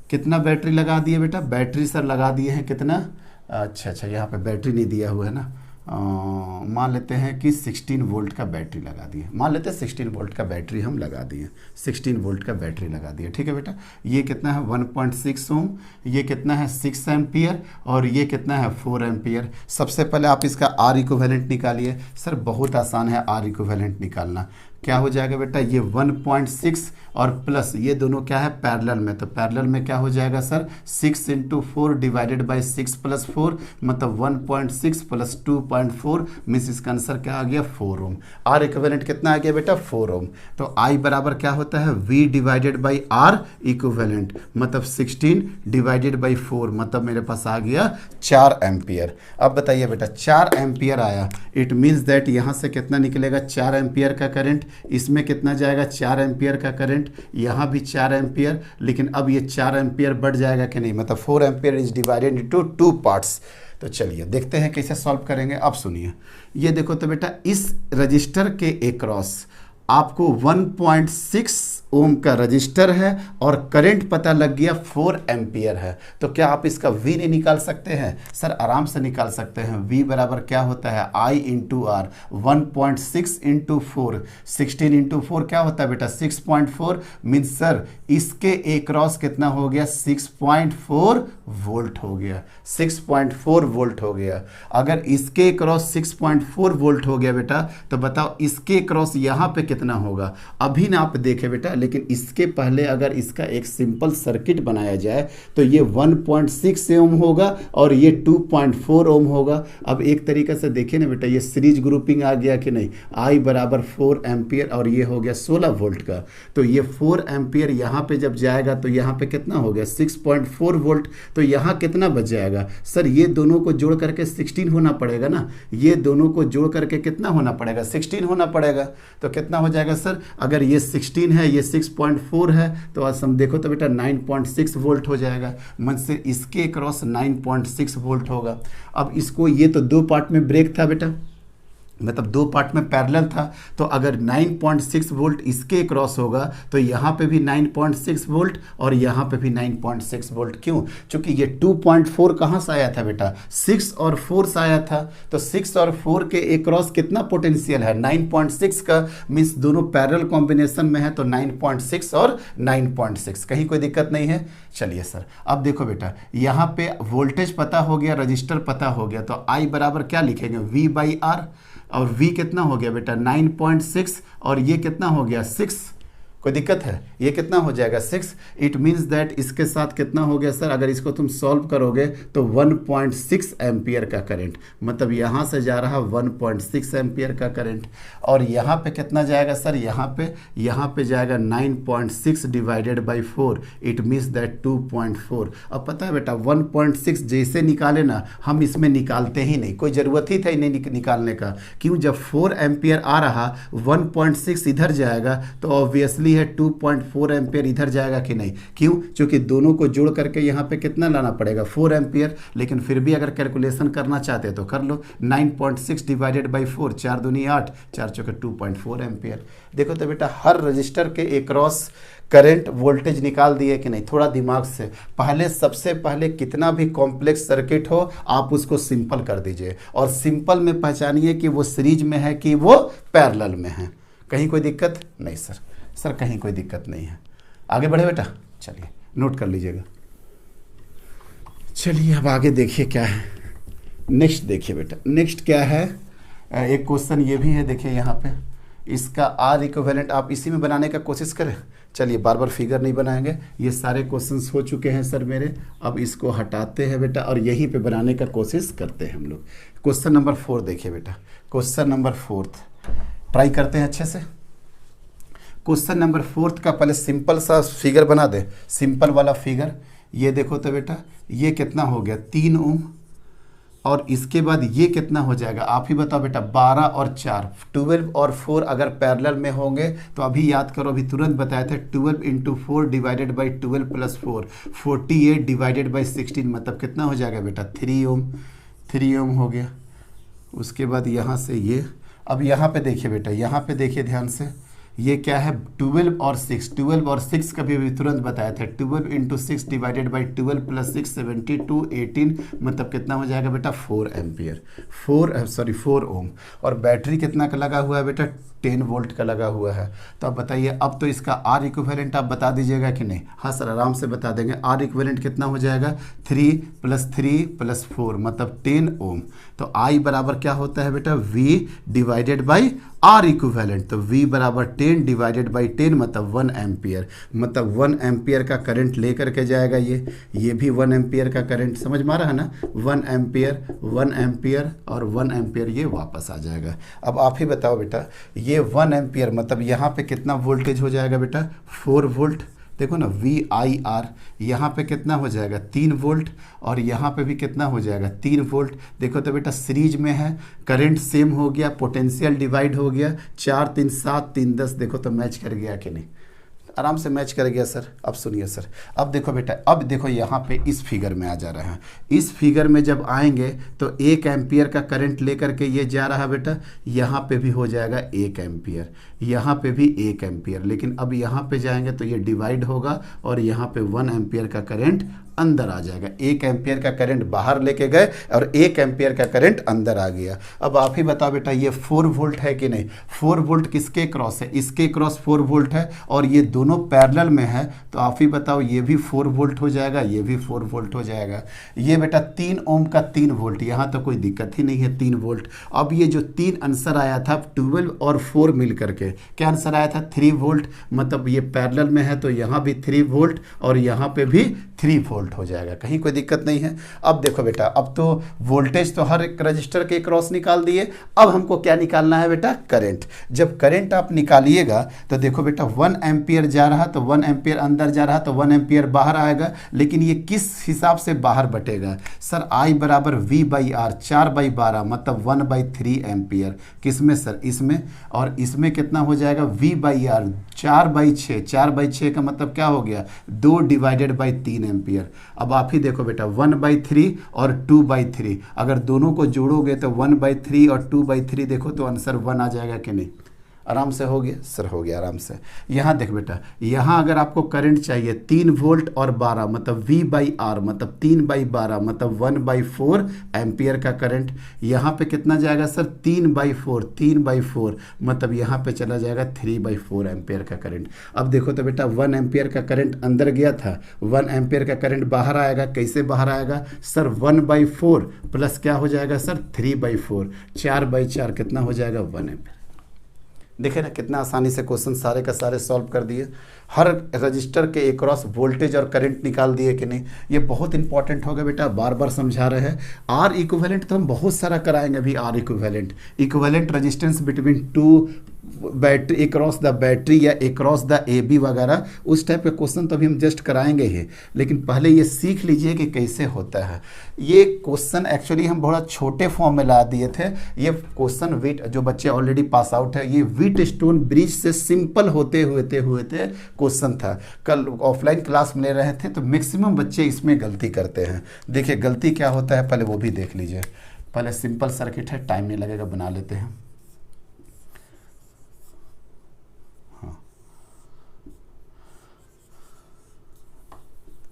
कितना बैटरी लगा दिए बेटा, बैटरी सर लगा दिए हैं कितना अच्छा अच्छा, यहाँ पे बैटरी नहीं दिया हुआ है ना। मान लेते हैं कि 16 वोल्ट का बैटरी लगा दिए, मान लेते हैं 16 वोल्ट का बैटरी हम लगा दिए, 16 वोल्ट का बैटरी लगा दिए, ठीक है बेटा। ये कितना है 1.6 ओम, ये कितना है 6 एम्पियर, और ये कितना है 4 एम्पियर। सबसे पहले आप इसका आर इक्विवेलेंट निकालिए। सर बहुत आसान है आर इक्विवेलेंट निकालना। क्या हो जाएगा बेटा, ये 1.6 और प्लस ये दोनों क्या है पैरेलल में, तो पैरेलल में क्या हो जाएगा सर 6 × 4 डिवाइडेड बाई 6 + 4, मतलब 1.6 + 2.4 मीन्स इसका आंसर क्या आ गया 4 ओम। आर इक्विवेलेंट कितना आ गया बेटा 4 ओम। तो आई बराबर क्या होता है V divided by R equivalent, मतलब 16 डिवाइडेड बाई 4, मतलब मेरे पास आ गया 4 एम्पियर। अब बताइए बेटा 4 एम्पियर आया, इट मीन्स दैट यहाँ से कितना निकलेगा 4 एम्पियर का करंट, इसमें कितना जाएगा 4 एम्पियर का करंट, यहाँ भी 4 एम्पियर, लेकिन अब ये 4 एम्पियर बढ़ जाएगा कि नहीं, मतलब 4 ampere is divided into 2 parts. तो चलिए देखते हैं कैसे सॉल्व करेंगे। अब सुनिए, ये देखो तो बेटा इस रजिस्टर के एक्रॉस आपको 1.6 ओम का रजिस्टर है और करंट पता लग गया 4 एम्पियर है, तो क्या आप इसका V नहीं निकाल सकते हैं? सर आराम से निकाल सकते हैं। V बराबर क्या होता है I × R, 1.6 × 4, 16 × 4 क्या होता है बेटा 6.4, मीन्स सर इसके एक्रॉस कितना हो गया 6.4 वोल्ट हो गया, 6.4 वोल्ट हो गया। अगर इसके क्रॉस 6.4 वोल्ट हो गया बेटा, तो बताओ इसके क्रॉस यहाँ पे कितना होगा। अभी ना आप देखें बेटा, लेकिन इसके पहले अगर इसका एक सिंपल सर्किट बनाया जाए तो ये 1.6 ओम होगा और ये 2.4 ओम होगा। अब एक तरीके से देखें ना बेटा, ये सीरीज ग्रुपिंग आ गया कि नहीं, I बराबर 4 एम्पियर और ये हो गया 16 वोल्ट का, तो ये 4 एम्पियर यहाँ पे जब जाएगा तो यहाँ पे कितना हो गया 6.4 वोल्ट, तो यहाँ कितना बच जाएगा सर, ये दोनों को जोड़ करके 16 होना पड़ेगा ना, ये दोनों को जोड़ करके कितना होना पड़ेगा 16 होना पड़ेगा। तो कितना हो जाएगा सर, अगर ये 16 है ये 6.4 है, तो आज हम देखो तो बेटा 9.6 वोल्ट हो जाएगा, मन से इसके क्रॉस 9.6 वोल्ट होगा। अब इसको, ये तो 2 पार्ट में ब्रेक था बेटा, मतलब 2 पार्ट में पैरेलल था, तो अगर 9.6 वोल्ट इसके क्रॉस होगा तो यहाँ पे भी 9.6 वोल्ट और यहाँ पे भी 9.6 वोल्ट। क्यों? क्योंकि ये 2.4 कहाँ से आया था बेटा 6 और 4 से आया था, तो 6 और 4 के एक क्रॉस कितना पोटेंशियल है 9.6 का, मीन्स दोनों पैरेलल कॉम्बिनेशन में है, तो 9.6 और 9.6, कहीं कोई दिक्कत नहीं है। चलिए सर अब देखो बेटा, यहाँ पे वोल्टेज पता हो गया, रजिस्टर पता हो गया, तो आई बराबर क्या लिखेंगे V/R, और V कितना हो गया बेटा 9.6 और ये कितना हो गया 6, कोई दिक्कत है, ये कितना हो जाएगा 6। इट मीन्स दैट इसके साथ कितना हो गया सर, अगर इसको तुम सॉल्व करोगे तो 1.6 एम्पियर का करंट, मतलब यहाँ से जा रहा 1.6 एम्पियर का करंट, और यहाँ पे कितना जाएगा सर, यहाँ पे जाएगा 9.6 divided by 4, it means that 2.4। अब पता है बेटा 1.6 जैसे निकाले ना, हम इसमें निकालते ही नहीं, कोई ज़रूरत ही था नहीं निकालने का। क्यों? जब 4 एम्पियर आ रहा 1.6 इधर जाएगा तो ऑब्वियसली है 2.4 एम्पियर इधर जाएगा कि नहीं। क्यों? क्योंकि दोनों को जोड़ करके यहाँ पे कितना लाना पड़ेगा 4 एम्पियर, लेकिन फिर भी अगर कैलकुलेशन करना चाहते तो कर लो, 9.6 डिवाइडेड बाई 4, 4 दूनी 8, 4 चौके 2.4 एम्पियर। देखो तो बेटा हर रजिस्टर के एक्रॉस करंट वोल्टेज निकाल दिए कि नहीं, थोड़ा दिमाग से। पहले सबसे पहले कितना भी कॉम्प्लेक्स सर्किट हो आप उसको सिंपल कर दीजिए, और सिंपल में पहचानिए कि वो सीरीज में है कि वो पैरेलल में है। कहीं कोई दिक्कत नहीं सर कहीं कोई दिक्कत नहीं है। आगे बढ़े बेटा, चलिए नोट कर लीजिएगा। चलिए अब आगे देखिए क्या है, नेक्स्ट देखिए बेटा, नेक्स्ट क्या है, एक क्वेश्चन ये भी है, देखिए यहाँ पे इसका आर इक्विवेलेंट आप इसी में बनाने का कोशिश करें। चलिए बार बार फिगर नहीं बनाएंगे, ये सारे क्वेश्चंस हो चुके हैं सर मेरे, अब इसको हटाते हैं बेटा और यहीं पे बनाने का कोशिश करते हैं हम लोग। क्वेश्चन नंबर 4 देखिए बेटा, क्वेश्चन नंबर 4 ट्राई करते हैं अच्छे से। क्वेश्चन नंबर 4 का पहले सिंपल सा फिगर बना दे, सिंपल वाला फिगर। ये देखो तो बेटा ये कितना हो गया 3 ओम, और इसके बाद ये कितना हो जाएगा आप ही बताओ बेटा 12 और 4, 12 और 4 अगर पैरेलल में होंगे तो अभी याद करो, अभी तुरंत बताए थे 12 × 4 डिवाइडेड बाई 12 + 4, 48 डिवाइडेड बाई 16, मतलब कितना हो जाएगा बेटा 3 ओम, 3 ओम हो गया। उसके बाद यहाँ से ये, अब यहाँ पे देखिए बेटा, यहाँ पे देखिए ध्यान से, ये क्या है 12 और 6, 12 और 6 कभी अभी तुरंत बताया था, 12 इंटू 6 डिवाइडेड बाई 12 प्लस 6 72 18, मतलब कितना हो जाएगा बेटा 4 एम्पियर, 4 ओम। और बैटरी कितना का लगा हुआ है बेटा 10 वोल्ट का लगा हुआ है। तो अब बताइए, अब तो इसका आर इक्विवेलेंट आप बता दीजिएगा कि नहीं? हाँ सर आराम से बता देंगे। आर इक्विवेलेंट कितना हो जाएगा 3 + 4 मतलब 10 ओम। तो आई बराबर क्या होता है बेटा V divided by R equivalent. तो V बराबर 10 डिवाइडेड बाई 10 मतलब 1 एम्पियर, मतलब 1 एम्पियर का करंट लेकर के जाएगा ये भी 1 एम्पियर का करंट, समझ में आ रहा है ना? 1 एम्पियर 1 एम्पियर और 1 एम्पियर ये वापस आ जाएगा। अब आप ही बताओ बेटा, ये 1 एम्पियर मतलब यहाँ पे कितना वोल्टेज हो जाएगा बेटा 4 वोल्ट। देखो ना VIR, यहाँ पे कितना हो जाएगा 3 वोल्ट और यहाँ पे भी कितना हो जाएगा 3 वोल्ट। देखो तो बेटा सीरीज में है, करंट सेम हो गया, पोटेंशियल डिवाइड हो गया, 4 3 7 3 10, देखो तो मैच कर गया कि नहीं? आराम से मैच कर गया सर। अब सुनिए सर, अब देखो बेटा, अब देखो यहाँ पे इस फिगर में आ जा रहा है। इस फिगर में जब आएंगे तो 1 एम्पियर का करंट लेकर के ये जा रहा है बेटा, यहाँ पे भी हो जाएगा 1 एम्पियर, यहाँ पे भी 1 एम्पियर, लेकिन अब यहाँ पे जाएंगे तो ये डिवाइड होगा और यहाँ पे 1 एम्पियर का करंट अंदर आ जाएगा। 1 एम्पियर का करंट बाहर लेके गए और 1 एम्पियर का करंट अंदर आ गया। अब आप ही बताओ बेटा, ये 4 वोल्ट है कि नहीं? 4 वोल्ट किसके क्रॉस है? इसके क्रॉस 4 वोल्ट है और ये दोनों पैरेलल में है, तो आप ही बताओ ये भी 4 वोल्ट हो जाएगा, ये भी 4 वोल्ट हो जाएगा। ये बेटा 3 ओम का 3 वोल्ट, यहाँ तो कोई दिक्कत ही नहीं है 3 वोल्ट। अब ये जो 3 आंसर आया था 12 और 4 मिल करके, क्या आंसर आया था 3 वोल्ट, मतलब ये पैरेलल में है तो यहाँ भी 3 वोल्ट और यहाँ पे भी 3 वोल्ट हो जाएगा, कहीं कोई दिक्कत नहीं है। अब देखो बेटा, अब तो वोल्टेज तो हर एक रजिस्टर के क्रॉस निकाल दिए, अब हमको क्या निकालना है बेटा करंट। जब करंट आप निकालिएगा तो देखो बेटा 1 एम्पियर जा रहा तो 1 एम्पियर अंदर जा रहा तो 1 एम्पियर बाहर आएगा, लेकिन ये किस हिसाब से बाहर बटेगा? सर I बराबर V/R 4/12 मतलब 1/3 एम्पियर। किसमें सर? इसमें, और इसमें कितना हो जाएगा V/R 4/6, 4/6 का मतलब क्या हो गया 2 डिवाइडेड बाई 3 एम्पियर। अब आप ही देखो बेटा 1/3 और 2/3, अगर दोनों को जोड़ोगे तो 1/3 और 2/3, देखो तो आंसर 1 आ जाएगा कि नहीं? आराम से हो गया सर, हो गया आराम से। यहाँ देख बेटा, यहाँ अगर आपको करंट चाहिए 3 वोल्ट और 12 मतलब V/R मतलब 3/12 मतलब 1/4 एम्पियर का करंट। यहाँ पे कितना जाएगा सर 3/4 मतलब यहाँ पे चला जाएगा 3/4 एम्पियर का करंट। अब देखो तो बेटा 1 एम्पियर का करंट अंदर गया था, 1 एम्पियर का करंट बाहर आएगा। कैसे बाहर आएगा सर? 1/4 प्लस क्या हो जाएगा सर 3/4, 4/4 कितना हो जाएगा 1 एम्पियर। देखे ना कितना आसानी से क्वेश्चन सारे का सारे सॉल्व कर दिए। हर रजिस्टर के अक्रॉस वोल्टेज और करंट निकाल दिए कि नहीं? ये बहुत इंपॉर्टेंट होगा बेटा, बार बार समझा रहे हैं। आर इक्विवेलेंट तो हम बहुत सारा कराएंगे अभी। R equivalent resistance between 2 battery across the battery या अक्रॉस द AB वगैरह, उस टाइप के क्वेश्चन तो अभी हम जस्ट कराएंगे ही, लेकिन पहले ये सीख लीजिए कि कैसे होता है। ये क्वेश्चन एक्चुअली हम बहुत छोटे फॉर्म में ला दिए थे। ये क्वेश्चन विट जो बच्चे ऑलरेडी पास आउट है, ये व्हीटस्टोन ब्रिज से सिंपल होते हुए क्वेश्चन था। कल ऑफलाइन क्लास में ले रहे थे तो मैक्सिमम बच्चे इसमें गलती करते हैं। देखिए गलती क्या होता है पहले वो भी देख लीजिए। पहले सिंपल सर्किट है, टाइम नहीं लगेगा, बना लेते हैं।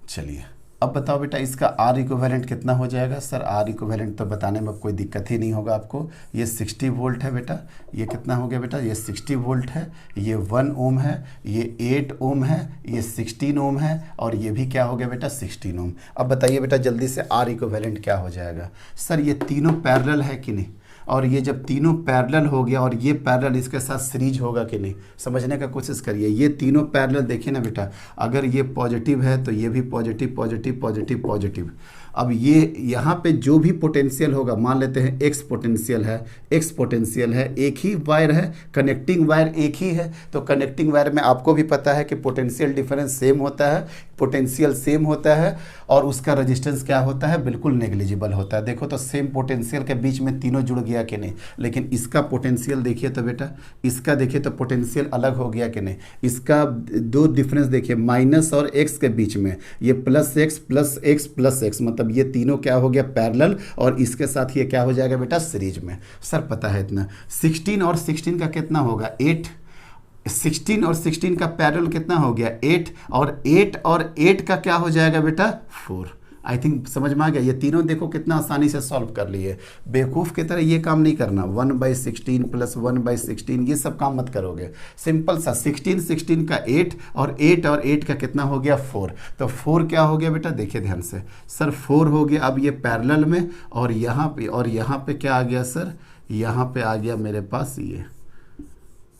चलिए अब बताओ बेटा इसका आर इक्विवेलेंट कितना हो जाएगा? सर आर इक्विवेलेंट तो बताने में कोई दिक्कत ही नहीं होगा आपको। ये 60 वोल्ट है बेटा, ये कितना हो गया बेटा? ये 60 वोल्ट है, ये 1 ओम है, ये 8 ओम है, ये 16 ओम है और ये भी क्या हो गया बेटा 16 ओम। अब बताइए बेटा जल्दी से आर इक्विवेलेंट क्या हो जाएगा? सर ये तीनों पैरेलल है कि नहीं? और ये जब तीनों पैरेलल हो गया और ये पैरेलल इसके साथ सीरीज होगा कि नहीं, समझने का कोशिश करिए। ये तीनों पैरेलल देखिए ना बेटा, अगर ये पॉजिटिव है तो ये भी पॉजिटिव पॉजिटिव पॉजिटिव पॉजिटिव। अब ये यहाँ पे जो भी पोटेंशियल होगा, मान लेते हैं एक्स पोटेंशियल है, एक ही वायर है, कनेक्टिंग वायर एक ही है, तो कनेक्टिंग वायर में आपको भी पता है कि पोटेंशियल डिफरेंस सेम होता है, पोटेंशियल सेम होता है और उसका रेजिस्टेंस क्या होता है? बिल्कुल नेग्लिजिबल होता है। देखो तो सेम पोटेंशियल के बीच में तीनों जुड़ गया कि नहीं? लेकिन इसका पोटेंशियल देखिए तो बेटा, इसका देखिए तो पोटेंशियल अलग हो गया कि नहीं? इसका दो डिफरेंस देखिए, माइनस और एक्स के बीच में, ये plus x plus x plus x, मतलब ये तीनों क्या हो गया पैरेलल और इसके साथ ये क्या हो जाएगा बेटा सीरीज में। सर पता है इतना। 16 और 16 का कितना होगा? 8 16 और 16 का पैरेलल कितना हो गया 8, और 8 का क्या हो जाएगा बेटा 4। आई थिंक समझ में आ गया। ये तीनों देखो कितना आसानी से सॉल्व कर लिए। बेवकूफ़ की तरह ये काम नहीं करना, 1/16 प्लस 1/16 ये सब काम मत करोगे। सिंपल सा 16 का 8 और 8 का कितना हो गया 4। तो 4 क्या हो गया बेटा, देखिए ध्यान से सर 4 हो गया। अब ये पैरेलल में और यहाँ पे क्या आ गया सर, यहाँ पे आ गया मेरे पास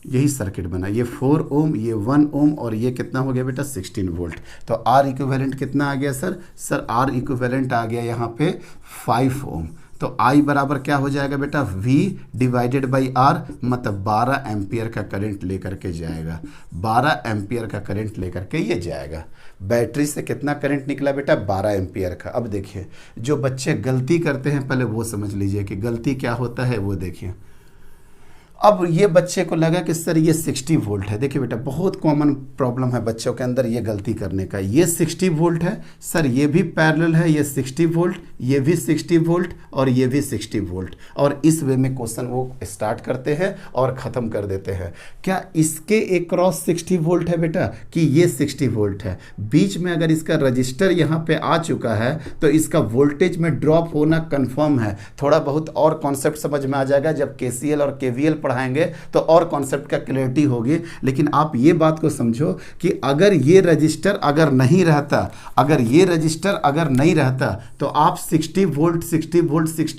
यही सर्किट बना, ये 4 ओम, ये 1 ओम और ये कितना हो गया बेटा 16 वोल्ट। तो आर इक्विवेलेंट कितना आ गया सर आर इक्विवेलेंट आ गया यहाँ पे 5 ओम। तो आई बराबर क्या हो जाएगा बेटा V डिवाइडेड बाई आर, मतलब 12 एम्पियर का करंट लेकर के जाएगा, 12 एम्पियर का करंट लेकर के ये जाएगा। बैटरी से कितना करंट निकला बेटा 12 एम्पियर का। अब देखिए जो बच्चे गलती करते हैं पहले वो समझ लीजिए कि गलती क्या होता है वो देखिए। अब ये बच्चे को लगा कि सर ये 60 वोल्ट है। देखिए बेटा बहुत कॉमन प्रॉब्लम है बच्चों के अंदर ये गलती करने का। ये 60 वोल्ट है सर, ये भी पैरेलल है, ये 60 वोल्ट, ये भी 60 वोल्ट और ये भी 60 वोल्ट। और इस वे में क्वेश्चन वो स्टार्ट करते हैं और ख़त्म कर देते हैं। क्या इसके एक क्रॉस 60 वोल्ट है बेटा कि ये 60 वोल्ट है? बीच में अगर इसका रजिस्टर यहाँ पे आ चुका है तो इसका वोल्टेज में ड्रॉप होना कन्फर्म है। थोड़ा बहुत और कॉन्सेप्ट समझ में आ जाएगा जब KCL और KVL पढ़ाएंगे तो और कॉन्सेप्ट का क्लैरिटी होगी। लेकिन आप ये बात को समझो कि अगर ये रजिस्टर अगर नहीं रहता, अगर ये रजिस्टर अगर नहीं रहता तो आप 60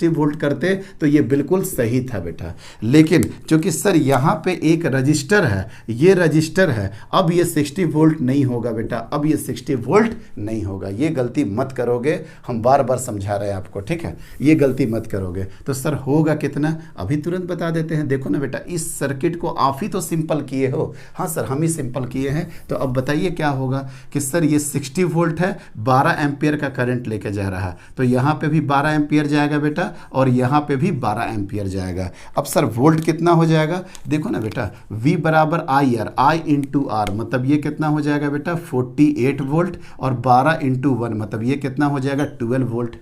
वोल्ट करते तो ये बिल्कुल सही था बेटा। लेकिन क्योंकि सर यहाँ पे एक रजिस्टर है, ये रजिस्टर है, अब ये 60 वोल्ट नहीं होगा बेटा, अब ये 60 वोल्ट नहीं होगा। ये गलती मत करोगे, हम बार बार समझा रहे हैं आपको, ठीक है? ये गलती मत करोगे। तो सर होगा कितना, अभी तुरंत बता देते हैं। देखो ना बेटा इस सर्किट को आप ही तो सिंपल किए हो। हाँ सर हम ही सिंपल किए हैं। तो अब बताइए क्या होगा कि सर ये 60 वोल्ट है, 12 एम्पियर का करंट लेके जा रहा है, तो यहाँ पे भी 12 एम्पियर जाएगा बेटा और यहाँ पे भी 12 एम्पियर जाएगा। अब सर वोल्ट कितना हो जाएगा, देखो ना बेटा V बराबर I इंटू आर, मतलब ये कितना हो जाएगा बेटा 48 वोल्ट, और 12 इंटू 1 मतलब ये कितना हो जाएगा 12 वोल्ट।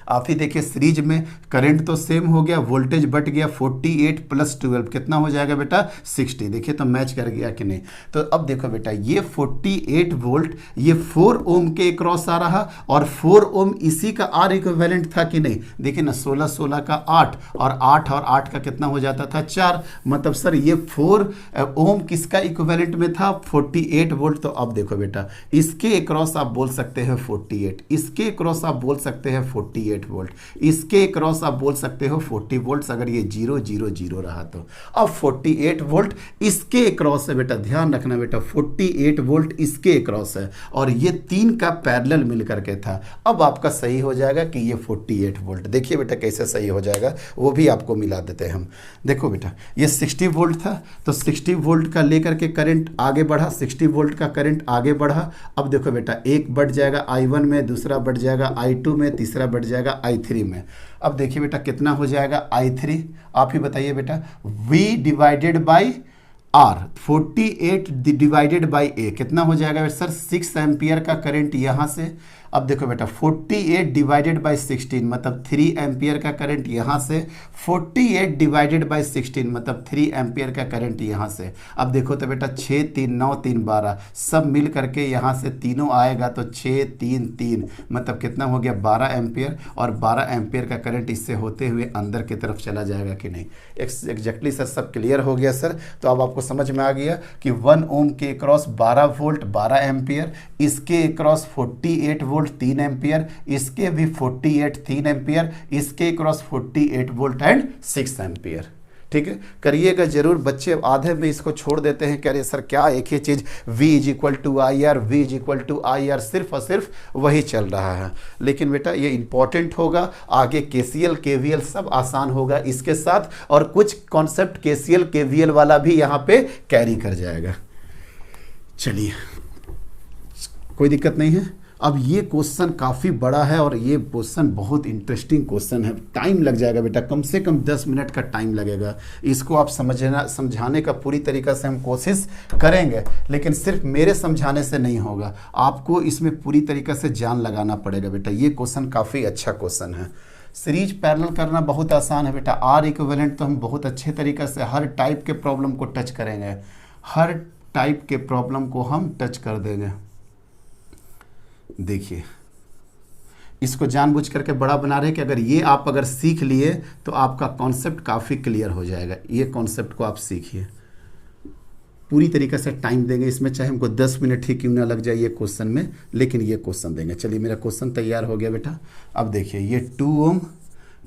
आप ही देखिए सीरीज में करंट तो सेम हो गया, वोल्टेज बढ़ गया, 48 प्लस 12 कितना हो जाएगा बेटा 60। देखिए तो मैच कर गया कि नहीं। तो अब देखो बेटा ये 48 वोल्ट ये 4 ओम के क्रॉस आ रहा, और 4 ओम इसी का आर इक्विवेलेंट था कि नहीं। देखिए ना 16 का 8 और 8 का कितना हो जाता था 4, मतलब सर ये 4 ओम किसका इक्विवेलेंट में था 48 वोल्ट। तो अब देखो बेटा इसके क्रॉस आप बोल सकते हैं 48, इसके क्रॉस आप बोल सकते हैं 48 वोल्ट, इसके क्रॉस आप बोल सकते हो 40 वोल्ट अगर ये 0 0 0 रहा तो। अब 48 वोल्ट इसके क्रॉस है बेटा, ध्यान रखना बेटा 48 वोल्ट इसके क्रॉस है और ये 3 का पैरेलल मिल करके था। अब आपका सही हो जाएगा कि ये 48 वोल्ट। देखिए बेटा कैसे सही हो जाएगा वो भी आपको मिला देते हैं हम। देखो बेटा ये 60 वोल्ट था, तो 60 वोल्ट का लेकर के करंट आगे बढ़ा, 60 वोल्ट का करंट आगे बढ़ा। अब देखो बेटा एक बढ़ जाएगा I1 में, दूसरा बढ़ जाएगा I2 में, तीसरा बढ़ जाएगा I3 में। अब देखिए बेटा कितना हो जाएगा I3, आप ही बताइए बेटा। V divided by R 48 divided by A कितना हो जाएगा सर 6 एम्पियर का करंट यहाँ से। अब देखो बेटा 48 डिवाइडेड बाई 16 मतलब 3 एम्पियर का करंट यहाँ से, 48 डिवाइडेड बाई 16 मतलब 3 एम्पियर का करंट यहाँ से। अब देखो तो बेटा 6 3 9 3 12 सब मिल करके यहाँ से तीनों आएगा तो 6 3 3 मतलब कितना हो गया 12 एम्पियर, और 12 एम्पियर का करंट इससे होते हुए अंदर की तरफ चला जाएगा कि नहीं। एग्जैक्टली सर सब क्लियर हो गया सर। तो अब आपको समझ में आ गया कि 1 ओम के क्रॉस 12 वोल्ट 12 एम्पियर, इसके क्रॉस 48 वोल्ट 3 एम्पियर, इसके भी 48 3 एम्पियर, इसके क्रॉस 48 वोल्ट एंड 6 एम्पियर। ठीक है करिएगा जरूर। बच्चे आधे में इसको छोड़ देते हैं, कह रहे सर क्या एक ही चीज़ V = IR V = IR सिर्फ और सिर्फ वही चल रहा है। लेकिन बेटा ये इंपॉर्टेंट होगा, आगे KCL KVL सब आसान होगा इसके साथ, और कुछ कॉन्सेप्ट KCL KVL वाला भी यहाँ पे कैरी कर जाएगा। चलिए कोई दिक्कत नहीं है। अब ये क्वेश्चन काफ़ी बड़ा है और ये क्वेश्चन बहुत इंटरेस्टिंग क्वेश्चन है। टाइम लग जाएगा बेटा, कम से कम 10 मिनट का टाइम लगेगा। इसको आप समझाने का पूरी तरीक़ा से हम कोशिश करेंगे, लेकिन सिर्फ मेरे समझाने से नहीं होगा, आपको इसमें पूरी तरीक़ा से जान लगाना पड़ेगा बेटा। ये क्वेश्चन काफ़ी अच्छा क्वेश्चन है। सीरीज पैरेलल करना बहुत आसान है बेटा। आर इक्विवेलेंट तो हम बहुत अच्छे तरीक़े से हर टाइप के प्रॉब्लम को टच करेंगे। हर टाइप के प्रॉब्लम को हम टच कर देंगे। देखिए इसको जानबूझ करके बड़ा बना रहे हैं कि अगर ये आप अगर सीख लिए तो आपका कॉन्सेप्ट काफ़ी क्लियर हो जाएगा। ये कॉन्सेप्ट को आप सीखिए, पूरी तरीके से टाइम देंगे इसमें, चाहे हमको 10 मिनट ही क्यों ना लग जाए ये क्वेश्चन में, लेकिन ये क्वेश्चन देंगे। चलिए मेरा क्वेश्चन तैयार हो गया बेटा। अब देखिए ये 2 ओम,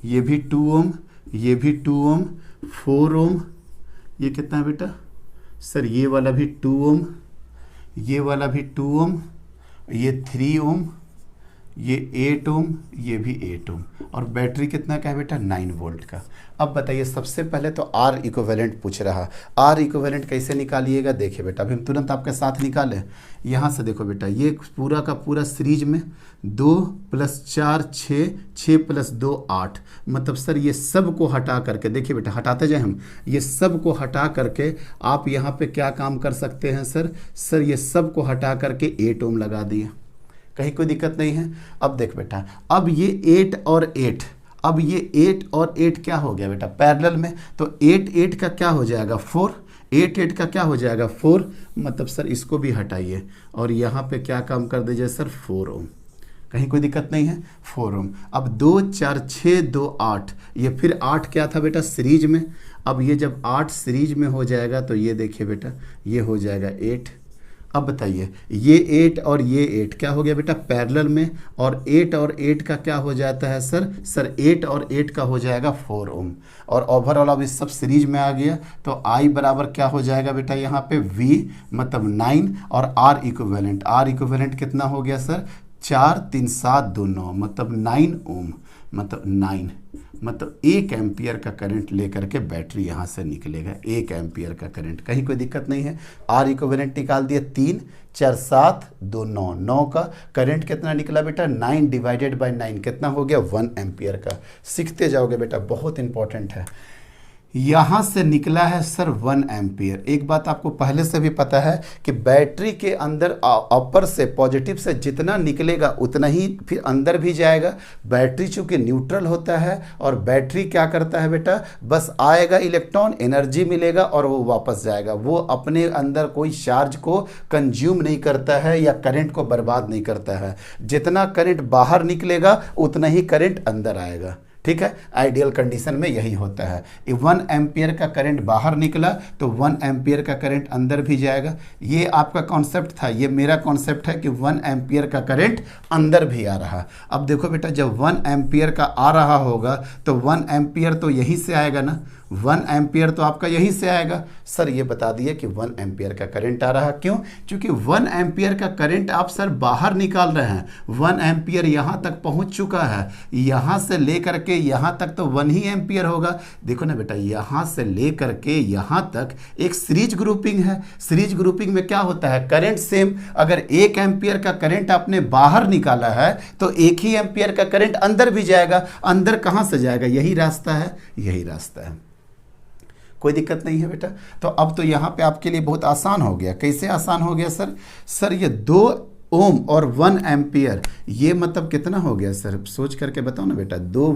ये भी 2 ओम, ये भी 2 ओम, 4 ओम, ये कितना है बेटा सर, ये वाला भी 2 ओम, ये वाला भी 2 ओम, ये 3 ओम, ये 8 ओम, ये भी 8 ओम, और बैटरी कितना का है बेटा 9 वोल्ट का। अब बताइए सबसे पहले तो आर इक्विवेलेंट पूछ रहा। आर इक्विवेलेंट कैसे निकालिएगा, देखिए बेटा अभी हम तुरंत आपके साथ निकालें। यहाँ से देखो बेटा ये पूरा का पूरा सीरीज में 2 + 4 6, 6 + 2 8, मतलब सर ये सब को हटा करके, देखिए बेटा हटाते जाए हम, ये सब को हटा करके आप यहाँ पे क्या काम कर सकते हैं सर ये सब को हटा करके 8 ओम लगा दिए, कहीं कोई दिक्कत नहीं है। अब देख बेटा, अब ये 8 और 8, अब ये 8 और 8 क्या हो गया बेटा पैरेलल में, तो 8 8 का क्या हो जाएगा 4, 8 8 का क्या हो जाएगा 4, मतलब सर इसको भी हटाइए और यहाँ पे क्या काम कर दीजिए सर 4 ओम, कहीं कोई दिक्कत नहीं है 4 ओम। अब 2 4 6 2 8, ये फिर 8 क्या था बेटा सीरीज में, अब ये जब 8 सीरीज में हो जाएगा तो ये देखिए बेटा ये हो जाएगा 8। अब बताइए ये 8 और ये 8 क्या हो गया बेटा पैरेलल में, और 8 और 8 का क्या हो जाता है सर 8 और 8 का हो जाएगा 4 ओम, और ओवरऑल अब इस सब सीरीज में आ गया तो I बराबर क्या हो जाएगा बेटा यहाँ पे V मतलब 9, और R इक्विवेलेंट कितना हो गया सर 4 3 7 2 9, मतलब 9 ओम, मतलब 9, मतलब 1 एम्पियर का करंट लेकर के बैटरी यहाँ से निकलेगा, 1 एम्पियर का करंट, कहीं कोई दिक्कत नहीं है। आर इक्विवेलेंट निकाल दिया 3 4 7 2 9, 9 का करंट कितना निकला बेटा 9 / 9 कितना हो गया 1 एम्पियर का। सीखते जाओगे बेटा, बहुत इंपॉर्टेंट है। यहाँ से निकला है सर 1 एम्पियर। एक बात आपको पहले से भी पता है कि बैटरी के अंदर अपर से पॉजिटिव से जितना निकलेगा उतना ही फिर अंदर भी जाएगा। बैटरी चूंकि न्यूट्रल होता है और बैटरी क्या करता है बेटा, बस आएगा इलेक्ट्रॉन, एनर्जी मिलेगा और वो वापस जाएगा, वो अपने अंदर कोई चार्ज को कंज्यूम नहीं करता है या करंट को बर्बाद नहीं करता है। जितना करंट बाहर निकलेगा उतना ही करंट अंदर आएगा, ठीक है। आइडियल कंडीशन में यही होता है, 1 एम्पियर का करंट बाहर निकला तो 1 एम्पियर का करंट अंदर भी जाएगा। ये आपका कॉन्सेप्ट था, ये मेरा कॉन्सेप्ट है कि 1 एम्पियर का करंट अंदर भी आ रहा। अब देखो बेटा जब 1 एम्पियर का आ रहा होगा तो 1 एम्पियर तो यहीं से आएगा ना, 1 एम्पियर तो आपका यहीं से आएगा। सर ये बता दिए कि 1 एम्पियर का करंट आ रहा, क्यों, क्योंकि 1 एम्पियर का करंट आप सर बाहर निकाल रहे हैं, 1 एम्पियर यहाँ तक पहुँच चुका है, यहाँ से लेकर के यहाँ तक तो 1 ही एम्पियर होगा। देखो ना बेटा यहाँ से लेकर के यहाँ तक एक सीरीज ग्रुपिंग है, सीरीज ग्रुपिंग में क्या होता है करंट सेम। अगर 1 एम्पियर का करंट आपने बाहर निकाला है तो 1 ही एम्पियर का करंट अंदर भी जाएगा। अंदर कहाँ से जाएगा, यही रास्ता है, यही रास्ता है, कोई दिक्कत नहीं है बेटा। तो अब तो यहाँ पे आपके लिए बहुत आसान हो गया। कैसे आसान हो गया सर ये 2 ओम और 1 एम्पियर, ये मतलब कितना हो गया सर, सोच करके बताओ ना बेटा, 2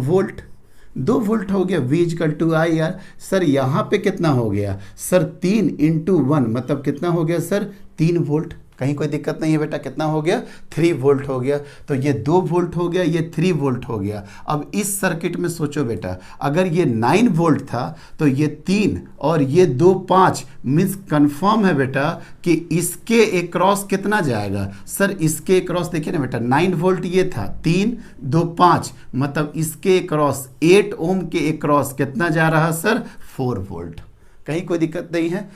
वोल्ट हो गया, V = IR। सर यहाँ पे कितना हो गया सर 3 × 1 मतलब कितना हो गया सर 3 वोल्ट, कहीं कोई दिक्कत नहीं है बेटा, कितना हो गया 3 वोल्ट हो गया। तो ये 2 वोल्ट हो गया, ये 3 वोल्ट हो गया। अब इस सर्किट में सोचो बेटा, अगर ये 9 वोल्ट था तो ये 3 और ये 2 5, मीन्स कंफर्म है बेटा कि इसके एक्रॉस कितना जाएगा सर, इसके एक्रॉस देखिए ना बेटा 9 वोल्ट ये था, 3 2 5, मतलब इसके एक्रॉस 8 ओम के एक्रॉस कितना जा रहा सर 4 वोल्ट, कहीं कोई दिक्कत नहीं है।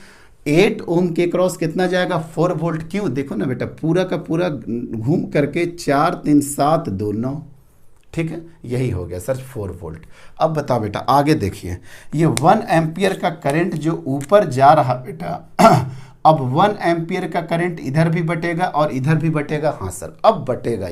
8 ओम के क्रॉस कितना जाएगा 4 वोल्ट, क्यों, देखो ना बेटा पूरा का पूरा घूम करके 4 3 7 2 9, ठीक है, यही हो गया सर 4 वोल्ट। अब बताओ बेटा आगे देखिए, ये 1 एम्पियर का करंट जो ऊपर जा रहा बेटा, अब 1 एम्पियर का करंट इधर भी बटेगा और इधर भी बटेगा, हाँ सर अब बटेगा,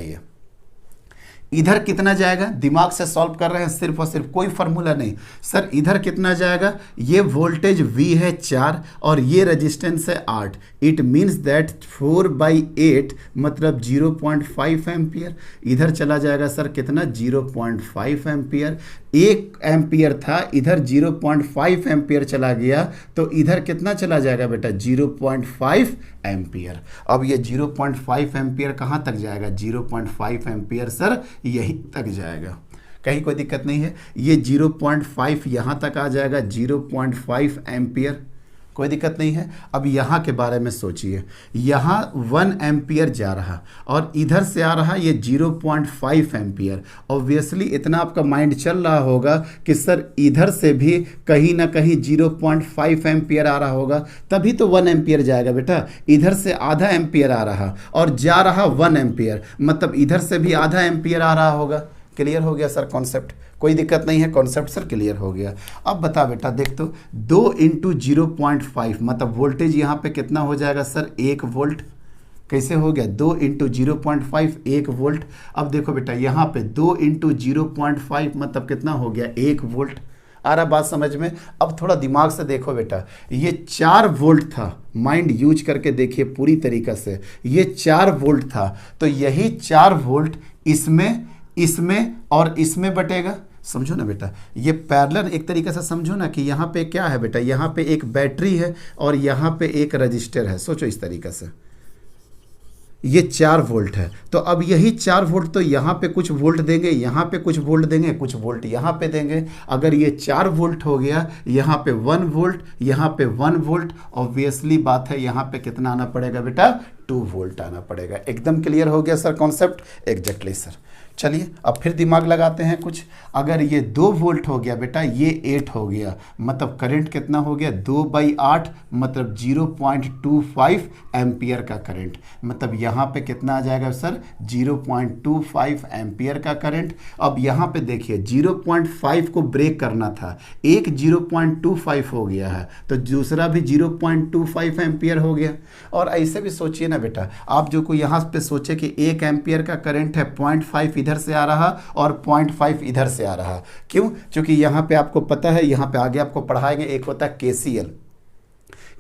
इधर कितना जाएगा, दिमाग से सॉल्व कर रहे हैं सिर्फ और सिर्फ, कोई फार्मूला नहीं सर। इधर कितना जाएगा, ये वोल्टेज V है 4 और ये रेजिस्टेंस है 8। इट मीन्स दैट 4/8 मतलब 0.5 एम्पियर। इधर चला जाएगा सर कितना, 0.5 एम्पियर। 1 एम्पियर था, इधर 0.5 एम्पियर चला गया, तो इधर कितना चला जाएगा बेटा, 0.5 एम्पियर। अब ये 0.5 एम्पियर कहाँ तक जाएगा, 0.5 एम्पियर सर यहीं तक जाएगा, कहीं कोई दिक्कत नहीं है। ये 0.5 यहाँ तक आ जाएगा, 0.5 एम्पियर, कोई दिक्कत नहीं है। अब यहाँ के बारे में सोचिए, यहाँ 1 एम्पियर जा रहा और इधर से आ रहा ये 0.5 एम्पियर। ऑब्वियसली इतना आपका माइंड चल रहा होगा कि सर इधर से भी कहीं ना कहीं 0.5 एम्पियर आ रहा होगा, तभी तो 1 एम्पियर जाएगा बेटा। इधर से आधा एम्पियर आ रहा और जा रहा 1 एम्पियर, मतलब इधर से भी आधा एम्पियर आ रहा होगा। क्लियर हो गया सर कॉन्सेप्ट, कोई दिक्कत नहीं है, कॉन्सेप्ट सर क्लियर हो गया। अब बता बेटा, देख तो 2 × 0.5 मतलब वोल्टेज यहाँ पे कितना हो जाएगा सर, 1 वोल्ट। कैसे हो गया, 2 × 0.5 1 वोल्ट। अब देखो बेटा यहाँ पे 2 × 0.5 मतलब कितना हो गया, 1 वोल्ट। आ रहा बात समझ में। अब थोड़ा दिमाग से देखो बेटा, ये 4 वोल्ट था, माइंड यूज करके देखिए पूरी तरीक़ा से, ये 4 वोल्ट था, तो यही 4 वोल्ट इसमें और इसमें बटेगा। समझो ना बेटा, ये पैरेलल एक तरीके से समझो ना कि यहाँ पे क्या है बेटा, यहाँ पे एक बैटरी है और यहाँ पे एक रजिस्टर है। सोचो इस तरीके से, ये 4 वोल्ट है, तो अब यही 4 वोल्ट तो यहाँ पे कुछ वोल्ट देंगे, यहाँ पे कुछ वोल्ट देंगे, कुछ वोल्ट यहाँ पे देंगे। अगर ये 4 वोल्ट हो गया, यहाँ पे 1 वोल्ट, यहाँ पे 1 वोल्ट, ऑब्वियसली बात है यहाँ पे कितना आना पड़ेगा बेटा, 2 वोल्ट आना पड़ेगा। एकदम क्लियर हो गया सर कॉन्सेप्ट, एग्जैक्टली सर। चलिए अब फिर दिमाग लगाते हैं कुछ। अगर ये 2 वोल्ट हो गया बेटा, ये 8 हो गया, मतलब करंट कितना हो गया, 2/8 मतलब 0.25 एम्पियर का करंट। मतलब यहाँ पे कितना आ जाएगा सर, 0.25 एम्पियर का करंट। अब यहाँ पे देखिए 0.5 को ब्रेक करना था, एक 0.25 हो गया है, तो दूसरा भी 0.25 एम्पियर हो गया। और ऐसे भी सोचिए ना बेटा, आप जो को यहाँ पे सोचे कि 1 एम्पियर का करंट है, 0.5 इधर से आ रहा और 0.5 इधर से आ रहा। क्यों? क्योंकि यहाँ पे आपको पता है, यहाँ पे आगे आपको पढ़ाएंगे, एक होता है KCL,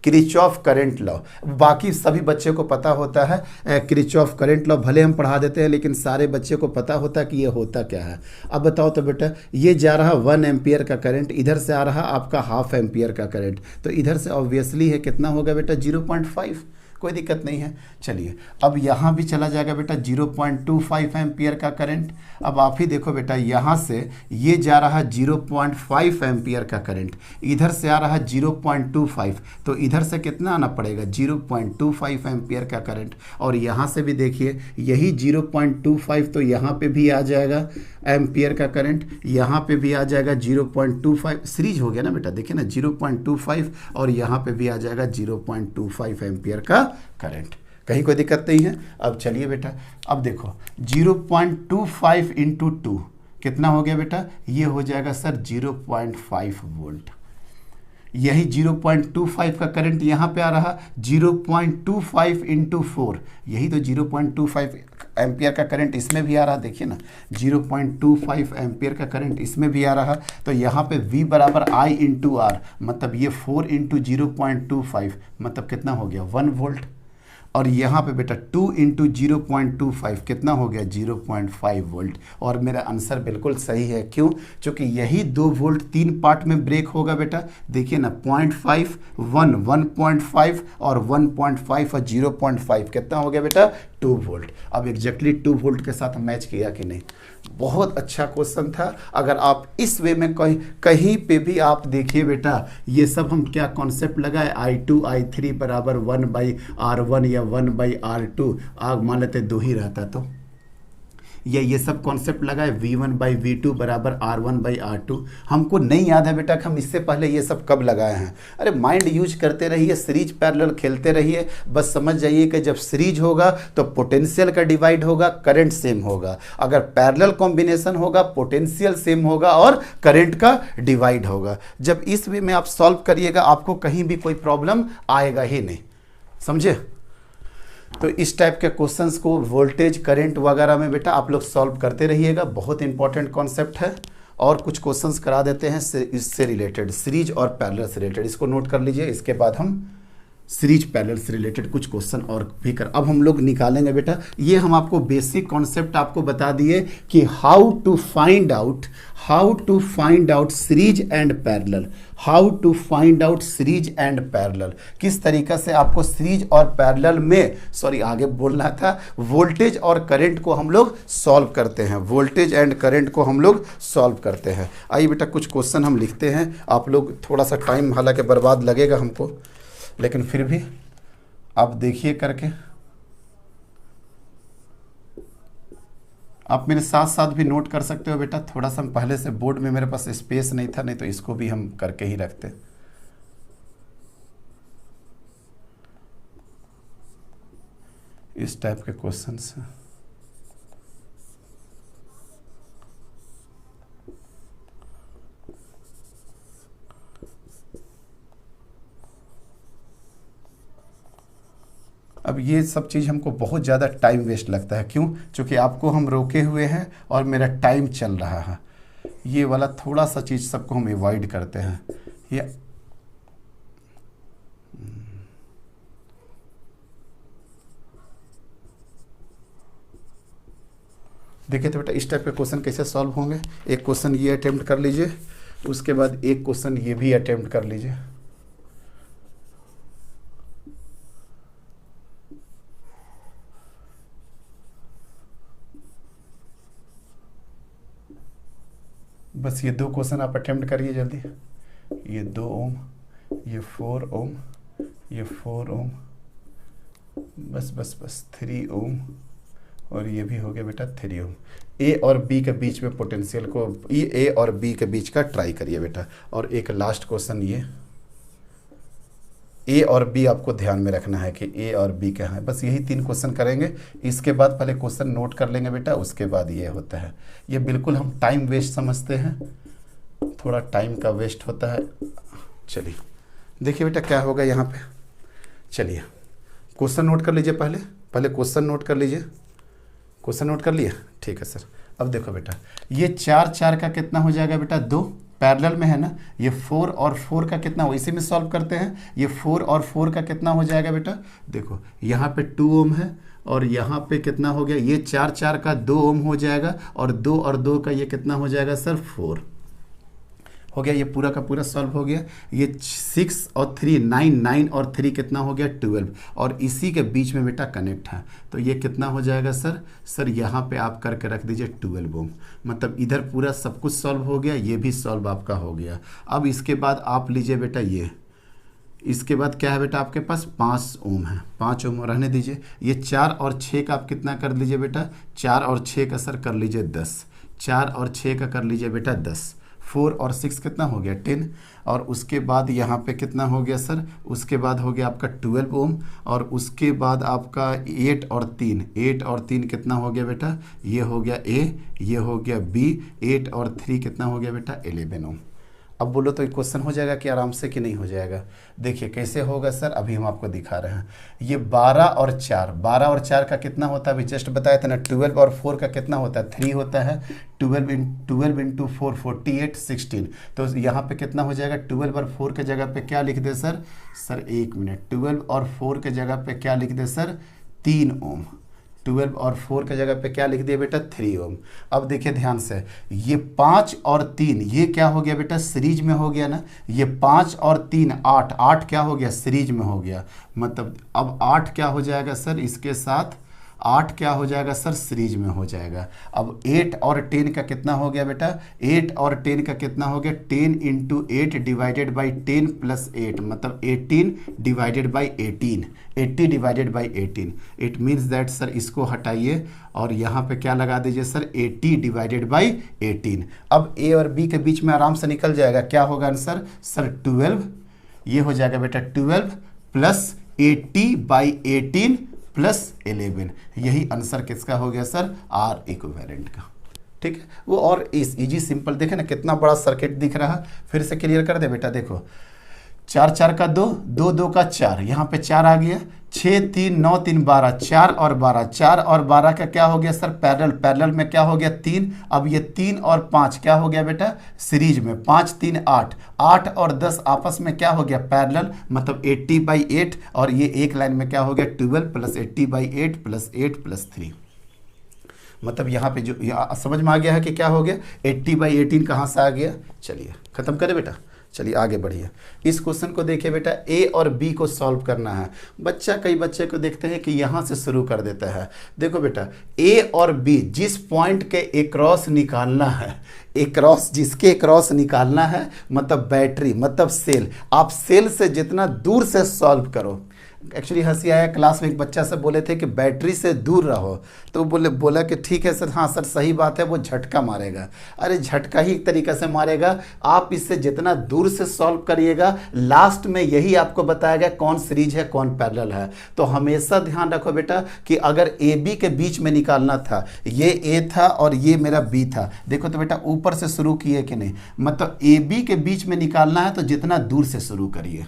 किरचॉफ करंट लॉ। बाकी सभी बच्चे को पता होता है किरचॉफ करंट लॉ, भले हम पढ़ा देते हैं लेकिन सारे बच्चे को पता होता है कि ये होता क्या है। अब बताओ तो बेटा, ये जा रहा 1 एम्पियर का करंट, इधर से आ रहा आपका 1/2 एम्पियर का करंट, तो इधर से ऑब्वियसली है कितना होगा बेटा, 0.5। कोई दिक्कत नहीं है। चलिए अब यहाँ भी चला जाएगा बेटा 0.25 एम्पियर का करंट। अब आप ही देखो बेटा, यहाँ से ये जा रहा 0.5 एम्पियर का करंट, इधर से आ रहा 0.25, तो इधर से कितना आना पड़ेगा, 0.25 एम्पियर का करंट। और यहाँ से भी देखिए यही 0.25, तो यहाँ पे भी आ जाएगा एम्पियर का करंट, यहाँ पे भी आ जाएगा 0.25, सीरीज हो गया ना बेटा, देखिए ना 0.25, और यहाँ पे भी आ जाएगा 0.25 एम्पियर का करंट। कहीं कोई दिक्कत नहीं है। अब चलिए बेटा, अब देखो 0.25 × 2 कितना हो गया बेटा, ये हो जाएगा सर 0.5 वोल्ट। यही 0.25 का करंट यहाँ पे आ रहा, 0.25 × 4, यही तो 0.25 एम्पियर का करंट इसमें भी आ रहा। देखिए ना 0.25 एम्पियर का करंट इसमें भी आ रहा, तो यहाँ पे V = I × R, मतलब ये 4 × 0.25 मतलब कितना हो गया, 1 वोल्ट। और यहाँ पे बेटा 2 × 0.25 कितना हो गया, 0.5 वोल्ट। और मेरा आंसर बिल्कुल सही है। क्यों? क्योंकि यही 2 वोल्ट 3 पार्ट में ब्रेक होगा बेटा। देखिए ना 0.5, 1, 1.5 और 1.5 और 0.5 कितना हो गया बेटा, 2 वोल्ट। अब एग्जैक्टली 2 वोल्ट के साथ मैच किया कि नहीं? बहुत अच्छा क्वेश्चन था। अगर आप इस वे में कहीं पे भी आप देखिए बेटा, ये सब हम क्या कॉन्सेप्ट लगाए, I2 I3 = 1/R1 या 1/R2, आग मान लेते 2 ही रहता तो ये सब कॉन्सेप्ट लगाए, V1/V2 = R1/R2। हमको नहीं याद है बेटा कि हम इससे पहले ये सब कब लगाए हैं। अरे माइंड यूज करते रहिए, सीरीज पैरेलल खेलते रहिए, बस समझ जाइए कि जब सीरीज होगा तो पोटेंशियल का डिवाइड होगा, करंट सेम होगा। अगर पैरेलल कॉम्बिनेशन होगा, पोटेंशियल सेम होगा और करंट का डिवाइड होगा। जब इस वे में आप सॉल्व करिएगा, आपको कहीं भी कोई प्रॉब्लम आएगा ही नहीं। समझे? तो इस टाइप के क्वेश्चंस को वोल्टेज करंट वगैरह में बेटा आप लोग सॉल्व करते रहिएगा, बहुत इंपॉर्टेंट कॉन्सेप्ट है। और कुछ क्वेश्चंस करा देते हैं इससे रिलेटेड, सीरीज और पैरेलल से रिलेटेड, इसको नोट कर लीजिए। इसके बाद हम सीरीज पैरेलल से रिलेटेड कुछ क्वेश्चन और भी अब हम लोग निकालेंगे बेटा। ये हम आपको बेसिक कॉन्सेप्ट आपको बता दिए कि how to find out series and parallel, how to find out series and parallel, किस तरीके से आपको सीरीज और पैरेलल में, सॉरी आगे बोलना था, वोल्टेज और करंट को हम लोग सॉल्व करते हैं, वोल्टेज एंड करंट को हम लोग सॉल्व करते हैं। आइए बेटा कुछ क्वेश्चन हम लिखते हैं, आप लोग थोड़ा सा टाइम हालांकि बर्बाद लगेगा हमको, लेकिन फिर भी आप देखिए करके, आप मेरे साथ साथ भी नोट कर सकते हो बेटा। थोड़ा सा पहले से बोर्ड में मेरे पास स्पेस नहीं था, नहीं तो इसको भी हम करके ही रखते। इस टाइप के क्वेश्चंस हैं। अब ये सब चीज़ हमको बहुत ज़्यादा टाइम वेस्ट लगता है, क्यों? क्योंकि आपको हम रोके हुए हैं और मेरा टाइम चल रहा है। ये वाला थोड़ा सा चीज़ सबको हम अवॉइड करते हैं। ये देखिए तो बेटा इस टाइप के क्वेश्चन कैसे सॉल्व होंगे। एक क्वेश्चन ये अटेम्प्ट कर लीजिए, उसके बाद एक क्वेश्चन ये भी अटेम्प्ट कर लीजिए। बस ये 2 क्वेश्चन आप अटेम्प्ट करिए जल्दी। ये 2 ओम, ये 4 ओम, ये 4 ओम, बस बस बस 3 ओम, और ये भी हो गया बेटा 3 ओम। ए और बी के बीच में पोटेंशियल को, ए और बी के बीच का ट्राई करिए बेटा। और एक लास्ट क्वेश्चन, ये ए और बी आपको ध्यान में रखना है कि ए और बी क्या है। बस यही 3 क्वेश्चन करेंगे। इसके बाद पहले क्वेश्चन नोट कर लेंगे बेटा, उसके बाद ये होता है। ये बिल्कुल हम टाइम वेस्ट समझते हैं, थोड़ा टाइम का वेस्ट होता है। चलिए देखिए बेटा क्या होगा यहाँ पे। चलिए क्वेश्चन नोट कर लीजिए, पहले क्वेश्चन नोट कर लीजिए। क्वेश्चन नोट कर लिया? ठीक है सर। अब देखो बेटा, ये 4 का कितना हो जाएगा बेटा? 2 पैरेलल में है ना। ये 4 और 4 का कितना हो, इसी में सॉल्व करते हैं। ये 4 और 4 का कितना हो जाएगा बेटा? देखो यहाँ पे 2 ओम है और यहाँ पे कितना हो गया? ये 4 का 2 ओम हो जाएगा, और 2 और 2 का ये कितना हो जाएगा सर? 4 हो गया। ये पूरा का पूरा सॉल्व हो गया। ये 6 और 3 9, 9 और 3 कितना हो गया? 12, और इसी के बीच में बेटा कनेक्ट है, तो ये कितना हो जाएगा सर? सर यहाँ पे आप करके रख दीजिए 12 ओम। मतलब इधर पूरा सब कुछ सॉल्व हो गया, ये भी सॉल्व आपका हो गया। अब इसके बाद आप लीजिए बेटा ये, इसके बाद क्या है बेटा आपके पास? 5 ओम है, 5 ओम रहने दीजिए। ये 4 और 6 का आप कितना कर लीजिए बेटा? 4 और 6 का सर कर लीजिए 10, 4 और 6 का कर लीजिए बेटा 10। 4 और 6 कितना हो गया? 10, और उसके बाद यहाँ पे कितना हो गया सर? उसके बाद हो गया आपका 12 ओम, और उसके बाद आपका 8 और 3 कितना हो गया बेटा? ये हो गया ए, ये हो गया बी, 8 और 3 कितना हो गया बेटा? 11 ओम। अब बोलो तो एक क्वेश्चन हो जाएगा कि आराम से कि नहीं हो जाएगा? देखिए कैसे होगा सर, अभी हम आपको दिखा रहे हैं। ये 12 और 4 का कितना होता है? अभी जस्ट बताया था ना। 12 और 4 का कितना होता है? 3 होता है। 12 इंटू 4 48, 16। तो यहाँ पे कितना हो जाएगा? 12 और 4 के जगह पे क्या लिख दे सर? सर 1 मिनट, 12 और 4 के जगह पे क्या लिख दे सर? 3 ओम। 12 और 4 के जगह पे क्या लिख दिया बेटा? 3 ओम। अब देखिए ध्यान से, ये 5 और 3 ये क्या हो गया बेटा? सीरीज में हो गया ना। ये 5 और 3 8, 8 क्या हो गया? सीरीज में हो गया। मतलब अब 8 क्या हो जाएगा सर? इसके साथ 8 क्या हो जाएगा सर? सीरीज में हो जाएगा। अब 8 और 10 का कितना हो गया बेटा? 8 और 10 का कितना हो गया? 10 इंटू 8 डिवाइडेड बाई 10 प्लस 8, मतलब 18 divided by 18, 80 divided by 18। It means that sir इसको हटाइए और यहाँ पे क्या लगा दीजिए सर? 80 divided by 18। अब ए और बी के बीच में आराम से निकल जाएगा। क्या होगा आंसर सर? 12, ये हो जाएगा बेटा 12 प्लस 80 बाई 18 प्लस 11। यही आंसर किसका हो गया सर? आर इक्विवेलेंट का। ठीक है, वो और इजी सिंपल। देखे ना कितना बड़ा सर्किट दिख रहा है। फिर से क्लियर कर दे बेटा। देखो 4 का 2, 2 का 4, यहाँ पे 4 आ गया। 6 3 9 3 12, 4 और 12, 4 और 12 का क्या हो गया सर पैरेलल, पैरेलल में क्या हो गया 3, अब ये 3 और 5 क्या हो गया बेटा सीरीज में, 5 3 8, 8 और 10 आपस में क्या हो गया पैरेलल, मतलब 80/8, और ये एक लाइन में क्या हो गया 12 प्लस 80/8 प्लस 8 प्लस 3, मतलब यहाँ पे जो समझ में आ गया है कि क्या हो गया 80/18 कहाँ से आ गया। चलिए खत्म करें बेटा, चलिए आगे बढ़िए। इस क्वेश्चन को देखिए बेटा, ए और बी को सॉल्व करना है। कई बच्चे को देखते हैं कि यहाँ से शुरू कर देता है। देखो बेटा ए और बी जिस पॉइंट के एक्रॉस निकालना है, एक्रॉस जिसके एक्रॉस निकालना है, मतलब बैटरी मतलब सेल, आप सेल से जितना दूर से सॉल्व करो। एक्चुअली हंसी आया, क्लास में एक बच्चा से बोले थे कि बैटरी से दूर रहो, तो बोला कि ठीक है सर, हाँ सर सही बात है, वो झटका मारेगा। अरे झटका ही एक तरीके से मारेगा, आप इससे जितना दूर से सॉल्व करिएगा लास्ट में यही आपको बताएगा कौन सीरीज है कौन पैरेलल है। तो हमेशा ध्यान रखो बेटा कि अगर ए बी के बीच में निकालना था, ये ए था और ये मेरा बी था, देखो तो बेटा ऊपर से शुरू किए कि नहीं, मतलब ए बी के बीच में निकालना है तो जितना दूर से शुरू करिए,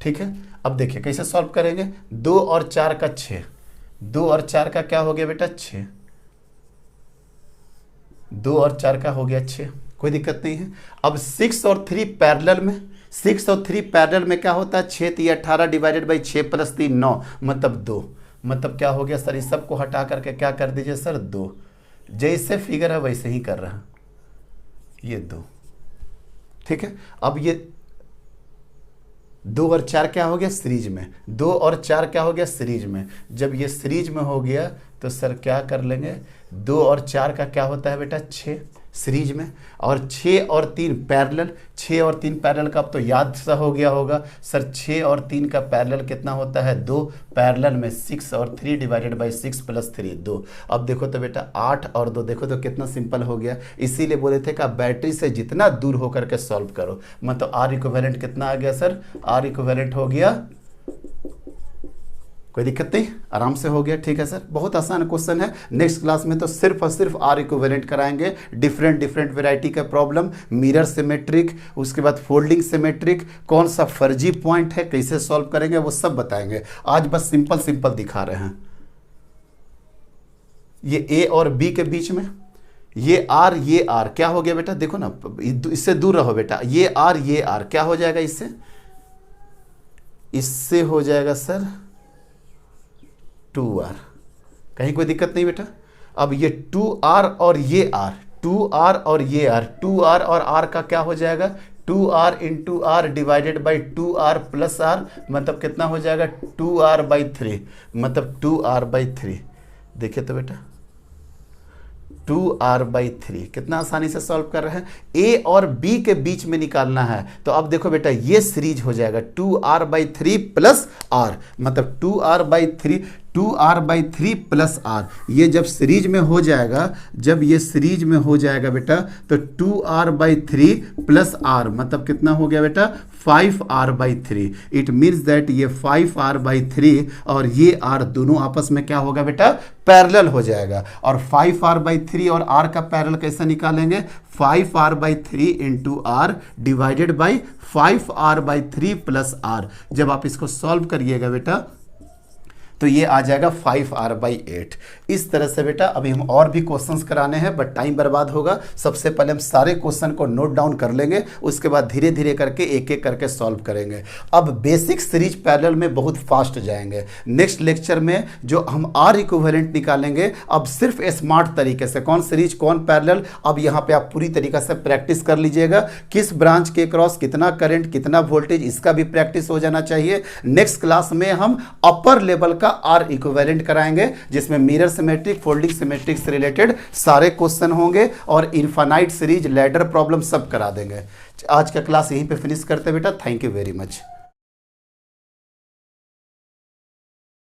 ठीक है। अब देखिए कैसे सॉल्व करेंगे, 2 और 4 का 6, 2 और 4 का क्या हो गया बेटा 6, 2 और 4 का हो गया 6, कोई दिक्कत नहीं है। अब 6 और 3 पैरेलल में, 6 और 3 पैरेलल में क्या होता है 6 3 18 डिवाइडेड बाई 6 प्लस 3 9, मतलब 2, मतलब क्या हो गया सर, इस सब को हटा करके क्या कर दीजिए सर 2, जैसे फिगर है वैसे ही कर रहा, ये 2, ठीक है। अब ये 2 और 4 क्या हो गया सीरीज में, 2 और 4 क्या हो गया सीरीज में। जब ये सीरीज में हो गया तो सर क्या कर लेंगे, 2 और 4 का क्या होता है बेटा 6 सीरीज में, और 6 और 3 पैरेलल, 6 और 3 पैरेलल का अब तो याद सा हो गया होगा सर, 6 और 3 का पैरेलल कितना होता है 2, पैरेलल में 6 और 3 डिवाइडेड बाई 6 प्लस 3 2। अब देखो तो बेटा 8 और 2, देखो तो कितना सिंपल हो गया। इसीलिए बोले थे कि आप बैटरी से जितना दूर होकर के सॉल्व करो, मतलब आर इक्विवेलेंट कितना आ गया सर, आर इक्विवेलेंट हो गया, कोई दिक्कत नहीं, आराम से हो गया, ठीक है सर। बहुत आसान क्वेश्चन है, नेक्स्ट क्लास में तो सिर्फ और सिर्फ आर इक्विवेलेंट कराएंगे, डिफरेंट वैरायटी का प्रॉब्लम, मिरर सिमेट्रिक, उसके बाद फोल्डिंग सिमेट्रिक, कौन सा फर्जी पॉइंट है कैसे सॉल्व करेंगे वो सब बताएंगे। आज बस सिंपल दिखा रहे हैं। ये ए और बी के बीच में ये आर क्या हो गया बेटा, देखो ना इससे दूर रहो बेटा, ये आर क्या हो जाएगा, इससे हो जाएगा सर 2r, कहीं कोई दिक्कत नहीं बेटा। अब ये 2r और ये r, 2r और ये r, 2r और r का क्या हो जाएगा 2r into r divided by 2r plus r, मतलब कितना हो जाएगा 2r/3, मतलब 2r/3। देखिए तो बेटा 2r/3 कितना आसानी से सॉल्व कर रहे हैं। ए और बी के बीच में निकालना है, तो अब देखो बेटा ये सीरीज हो जाएगा 2r/3 प्लस r, मतलब 2r/3 प्लस r। ये जब सीरीज में हो जाएगा, जब ये सीरीज में हो जाएगा बेटा तो 2r/3 प्लस r, मतलब कितना हो गया बेटा 5r/3। इट मीन्स दैट ये 5r/3 और ये r दोनों आपस में क्या होगा बेटा पैरेलल हो जाएगा। और 5r/3 और r का पैरेलल कैसे निकालेंगे, 5r/3 into r divided by 5r/3 plus r। जब आप इसको सॉल्व करिएगा बेटा तो ये आ जाएगा 5r/8। इस तरह से बेटा अभी हम और भी क्वेश्चंस कराने हैं, बट टाइम बर्बाद होगा। सबसे पहले हम सारे क्वेश्चन को नोट डाउन कर लेंगे, उसके बाद धीरे धीरे करके एक एक करके सॉल्व करेंगे। अब बेसिक सीरीज पैरेलल में बहुत फास्ट जाएंगे। नेक्स्ट लेक्चर में जो हम आर इक्विवेलेंट निकालेंगे, अब सिर्फ स्मार्ट तरीके से कौन सीरीज कौन पैरेलल, अब यहाँ पे आप पूरी तरीके से प्रैक्टिस कर लीजिएगा। किस ब्रांच के क्रॉस कितना करंट कितना वोल्टेज, इसका भी प्रैक्टिस हो जाना चाहिए। नेक्स्ट क्लास में हम अपर लेवल का आर इक्विवेलेंट कराएंगे, जिसमें मिरर सिमेट्रिक फोल्डिंग सिमेट्रिक से रिलेटेड सारे क्वेश्चन होंगे और इनफाइनाइट सीरीज लैडर प्रॉब्लम सब करा देंगे। आज का क्लास यहीं पे फिनिश करते बेटा। Thank you very much.